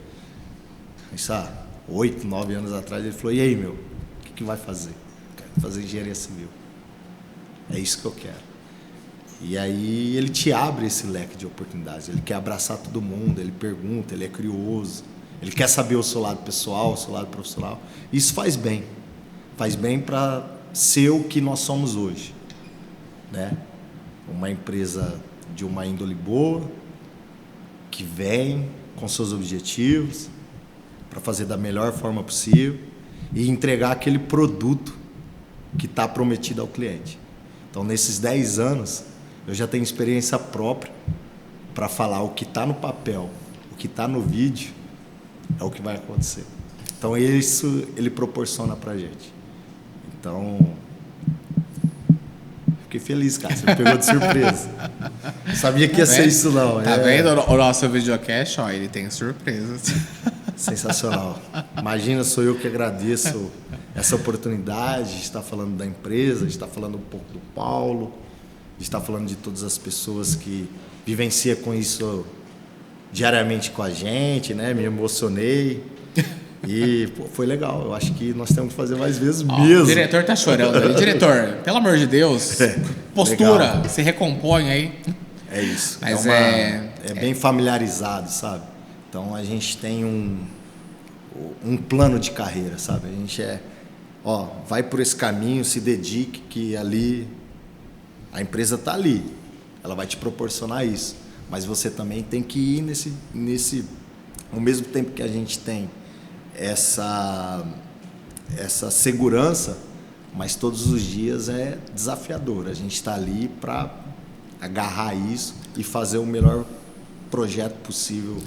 isso há 8, 9 anos atrás, ele falou, e aí, meu, o que vai fazer? Quero fazer engenharia civil. É isso que eu quero. E aí ele te abre esse leque de oportunidades, ele quer abraçar todo mundo, ele pergunta, ele é curioso, ele quer saber o seu lado pessoal, o seu lado profissional. Isso faz bem para ser o que nós somos hoje, né? Uma empresa de uma índole boa, que vem com seus objetivos para fazer da melhor forma possível e entregar aquele produto que está prometido ao cliente. Então, nesses 10 anos, eu já tenho experiência própria para falar o que está no papel, o que está no vídeo, é o que vai acontecer. Então, isso ele proporciona para a gente. Então, fiquei feliz, cara. Você me pegou de surpresa. Não sabia que ia ser isso, não.
Tá vendo o nosso videocast? Ó, ele tem surpresas.
Sensacional. Imagina, sou eu que agradeço essa oportunidade de estar falando da empresa, de estar falando um pouco do Paulo, de estar falando de todas as pessoas que vivenciam com isso diariamente com a gente, né? Me emocionei. E pô, foi legal. Eu acho que nós temos que fazer mais vezes mesmo.
O diretor tá chorando ali. Diretor, pelo amor de Deus, postura, legal. Se recompõe aí.
É isso.
Mas
é bem familiarizado, sabe? Então a gente tem um plano de carreira, sabe? A gente vai por esse caminho, se dedique, que ali a empresa tá ali. Ela vai te proporcionar isso. Mas você também tem que ir nesse ao mesmo tempo que a gente tem essa segurança, mas todos os dias é desafiador. A gente está ali para agarrar isso e fazer o melhor projeto possível.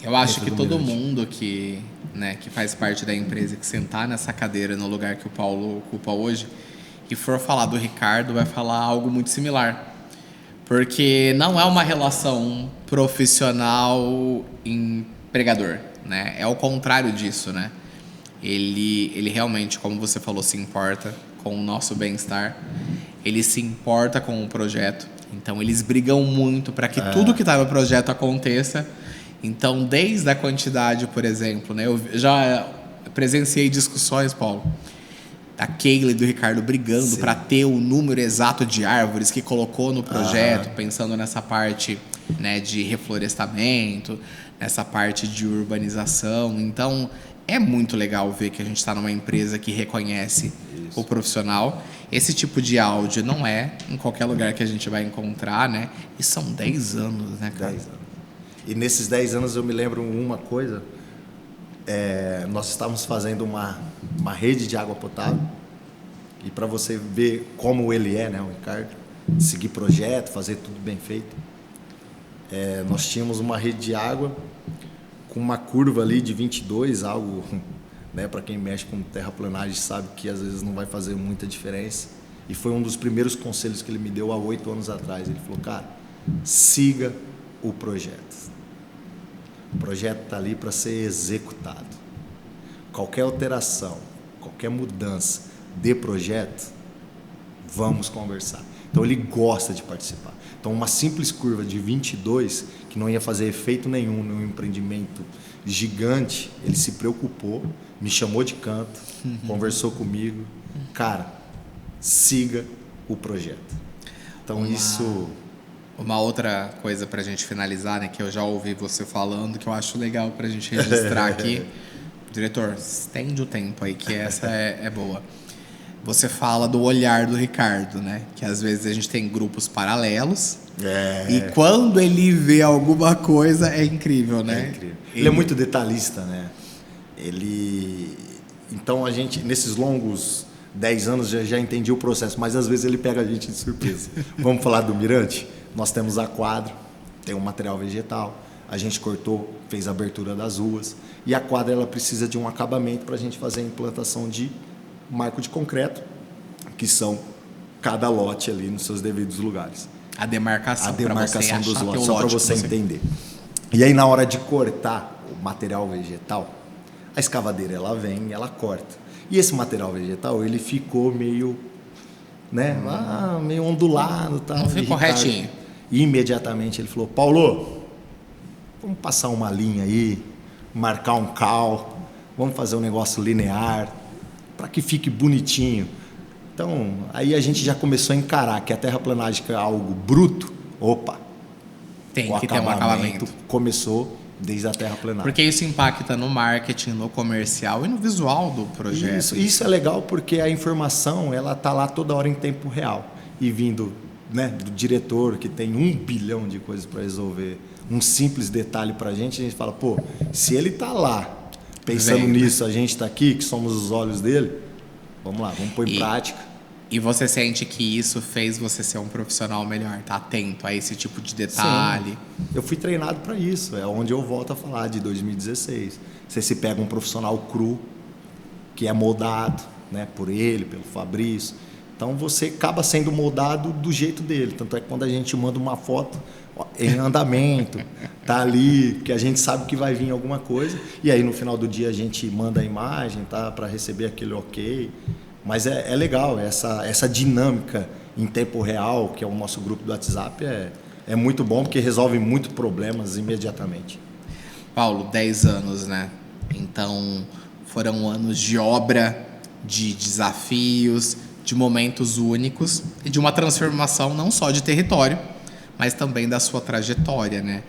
Eu acho que todo mundo que faz parte da empresa, que sentar nessa cadeira no lugar que o Paulo ocupa hoje e for falar do Ricardo, vai falar algo muito similar. Porque não é uma relação profissional-empregador, né? É o contrário disso, né? Ele realmente, como você falou, se importa com o nosso bem-estar. Ele se importa com o projeto. Então, eles brigam muito para que tudo que está no projeto aconteça. Então, desde a quantidade, por exemplo, né? Eu já presenciei discussões, Paulo, da Keila e do Ricardo brigando para ter o número exato de árvores que colocou no projeto, pensando nessa parte, né, de reflorestamento, nessa parte de urbanização. Então, é muito legal ver que a gente está numa empresa que reconhece o profissional. Esse tipo de áudio não é em qualquer lugar que a gente vai encontrar, né? E são 10 anos, né, cara?
10 anos. E nesses 10 anos eu me lembro uma coisa. Nós estávamos fazendo uma rede de água potável, e para você ver como ele é, né, o Ricardo, seguir projeto, fazer tudo bem feito, nós tínhamos uma rede de água com uma curva ali de 22, algo, né, para quem mexe com terraplanagem sabe que às vezes não vai fazer muita diferença, e foi um dos primeiros conselhos que ele me deu há 8 anos atrás. Ele falou, cara, siga o projeto. O projeto está ali para ser executado. Qualquer alteração, qualquer mudança de projeto, vamos conversar. Então, ele gosta de participar. Então, uma simples curva de 22, que não ia fazer efeito nenhum num empreendimento gigante, ele se preocupou, me chamou de canto, conversou comigo. Cara, siga o projeto. Então, isso...
Uma outra coisa para a gente finalizar, né, que eu já ouvi você falando, que eu acho legal para a gente registrar aqui. Diretor, estende o tempo aí, que essa é boa. você fala do olhar do Ricardo, né? Que às vezes a gente tem grupos paralelos. E quando ele vê alguma coisa, é incrível, né?
É incrível. Ele é muito detalhista, né? Então a gente, nesses longos 10 anos, já entendi o processo, mas às vezes ele pega a gente de surpresa. Vamos falar do mirante? Nós temos a quadra, tem um material vegetal, a gente cortou, fez a abertura das ruas, e a quadra ela precisa de um acabamento para a gente fazer a implantação de marco de concreto, que são cada lote ali nos seus devidos lugares.
A demarcação
dos lotes, só para você entender. E aí, na hora de cortar o material vegetal, a escavadeira ela vem e ela corta. E esse material vegetal, ele ficou meio, né, meio ondulado. Tá,
não ficou retinho.
E imediatamente ele falou: Paulo, vamos passar uma linha aí, marcar um cal, vamos fazer um negócio linear, para que fique bonitinho. Então, aí a gente já começou a encarar que a terraplanagem é algo bruto. Opa!
Tem que ter um acabamento.
Começou desde a terraplanagem.
Porque isso impacta no marketing, no comercial e no visual do projeto.
Isso é legal porque a informação ela tá lá toda hora em tempo real. E vindo, né, do diretor que tem 1 bilhão de coisas para resolver, um simples detalhe para a gente fala, pô, se ele tá lá pensando nisso, a gente está aqui, que somos os olhos dele, vamos lá, vamos pôr em prática.
E você sente que isso fez você ser um profissional melhor, tá atento a esse tipo de detalhe?
Sim. Eu fui treinado para isso, é onde eu volto a falar de 2016. Você se pega um profissional cru, que é moldado, né, por ele, pelo Fabrício. Então você acaba sendo moldado do jeito dele. Tanto é que quando a gente manda uma foto em andamento, tá ali, que a gente sabe que vai vir alguma coisa. E aí no final do dia a gente manda a imagem, tá, para receber aquele ok. Mas é legal, essa dinâmica em tempo real, que é o nosso grupo do WhatsApp, é muito bom, porque resolve muitos problemas imediatamente.
Paulo, 10 anos, né? Então, foram anos de obra, de desafios, de momentos únicos e de uma transformação não só de território, mas também da sua trajetória, né?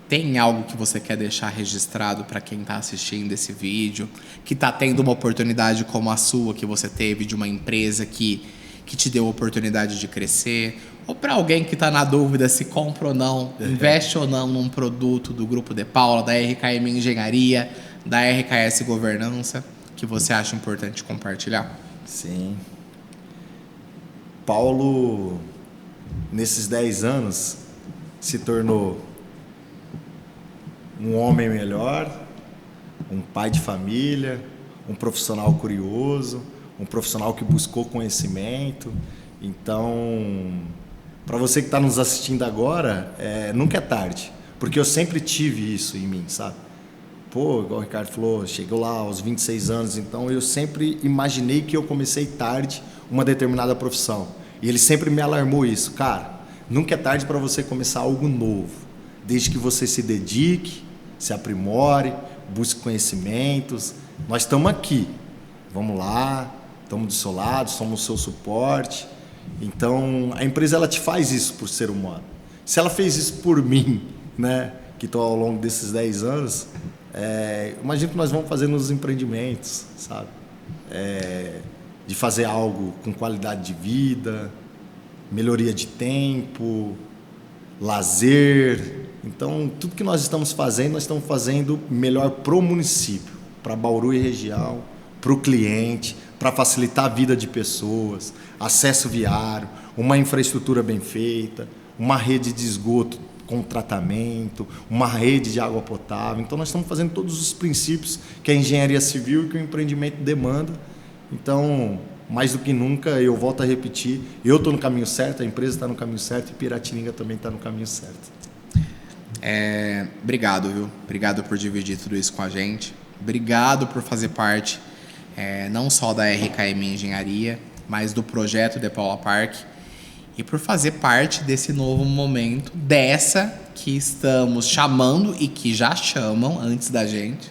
Tem algo que você quer deixar registrado para quem está assistindo esse vídeo, que está tendo uma oportunidade como a sua, que você teve de uma empresa que te deu a oportunidade de crescer, ou para alguém que está na dúvida se compra ou não, investe ou não num produto do Grupo De Paula, da RKM Engenharia, da RKS Governança, que você acha importante compartilhar?
Sim. Paulo, nesses 10 anos, se tornou um homem melhor, um pai de família, um profissional curioso, um profissional que buscou conhecimento. Então, para você que está nos assistindo agora, nunca é tarde, porque eu sempre tive isso em mim, sabe? Pô, igual o Ricardo falou, chegou lá aos 26 anos, então eu sempre imaginei que eu comecei tarde uma determinada profissão. E ele sempre me alarmou isso, cara, nunca é tarde para você começar algo novo, desde que você se dedique, se aprimore, busque conhecimentos. Nós estamos aqui, vamos lá, estamos do seu lado, somos o seu suporte. Então, a empresa ela te faz isso por ser humano. Se ela fez isso por mim, né, que estou ao longo desses 10 anos, imagino que nós vamos fazer nos empreendimentos, sabe? De fazer algo com qualidade de vida, melhoria de tempo, lazer. Então, tudo que nós estamos fazendo melhor para o município, para Bauru e região, para o cliente, para facilitar a vida de pessoas, acesso viário, uma infraestrutura bem feita, uma rede de esgoto com tratamento, uma rede de água potável. Então, nós estamos fazendo todos os princípios que a engenharia civil e que o empreendimento demanda. Então, mais do que nunca, eu volto a repetir, eu estou no caminho certo, a empresa está no caminho certo e Piratininga também está no caminho certo.
Obrigado, viu? Obrigado por dividir tudo isso com a gente. Obrigado por fazer parte não só da RKM Engenharia, mas do projeto De Paula Park e por fazer parte desse novo momento, dessa que estamos chamando e que já chamam antes da gente,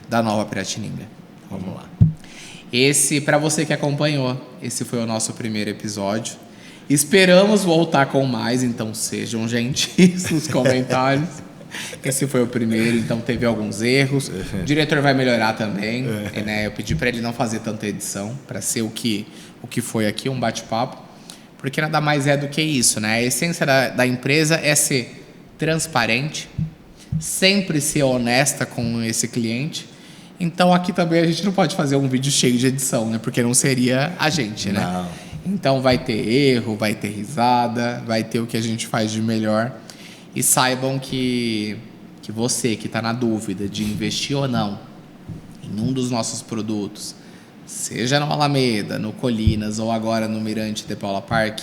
da nova Piratininga.
Vamos lá.
Para você que acompanhou, esse foi o nosso primeiro episódio. Esperamos voltar com mais, então sejam gentis nos comentários. Esse foi o primeiro, então teve alguns erros. O diretor vai melhorar também, né? Eu pedi para ele não fazer tanta edição, para ser o que foi aqui, um bate-papo, porque nada mais é do que isso, né? A essência da empresa é ser transparente, sempre ser honesta com esse cliente. Então aqui também a gente não pode fazer um vídeo cheio de edição, né? Porque não seria a gente, né?
Não.
Então vai ter erro, vai ter risada, vai ter o que a gente faz de melhor. E saibam que você que está na dúvida de investir ou não em um dos nossos produtos, seja no Alameda, no Colinas ou agora no Mirante de Paula Park,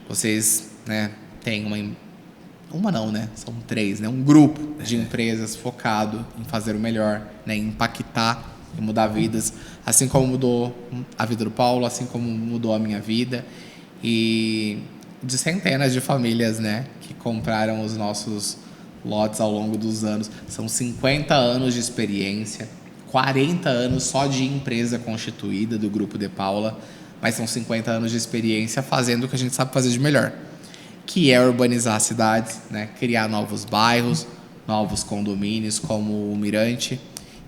vocês, né, têm uma não, né? São 3, né? Um grupo de empresas focado em fazer o melhor, né? Em impactar e mudar vidas, assim como mudou a vida do Paulo, assim como mudou a minha vida, e de centenas de famílias, né, que compraram os nossos lotes ao longo dos anos. São 50 anos de experiência, 40 anos só de empresa constituída do Grupo de Paula, mas são 50 anos de experiência fazendo o que a gente sabe fazer de melhor, que é urbanizar cidades, né, criar novos bairros, novos condomínios como o Mirante.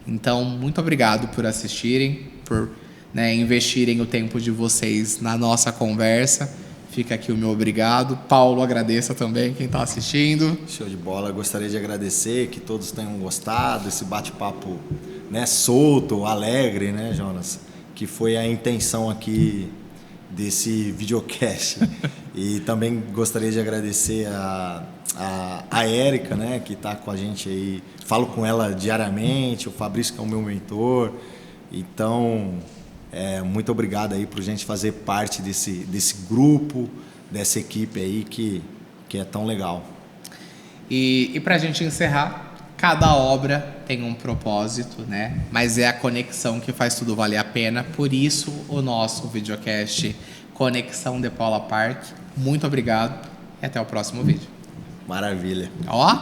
Então, muito obrigado por assistirem, por, né, investirem o tempo de vocês na nossa conversa. Fica aqui o meu obrigado. Paulo, agradeça também quem está assistindo.
Show de bola. Gostaria de agradecer, que todos tenham gostado, esse bate-papo, né, solto, alegre, né, Jonas? Que foi a intenção aqui desse videocast. E também gostaria de agradecer a Érica, né, que está com a gente aí. Falo com ela diariamente, o Fabrício, que é o meu mentor. Então, muito obrigado aí por gente fazer parte desse grupo, dessa equipe aí que é tão legal.
E para a gente encerrar, cada obra tem um propósito, né? Mas é a conexão que faz tudo valer a pena. Por isso, o nosso videocast Conexão de Paula Park. Muito obrigado e até o próximo vídeo.
Maravilha.
Ó!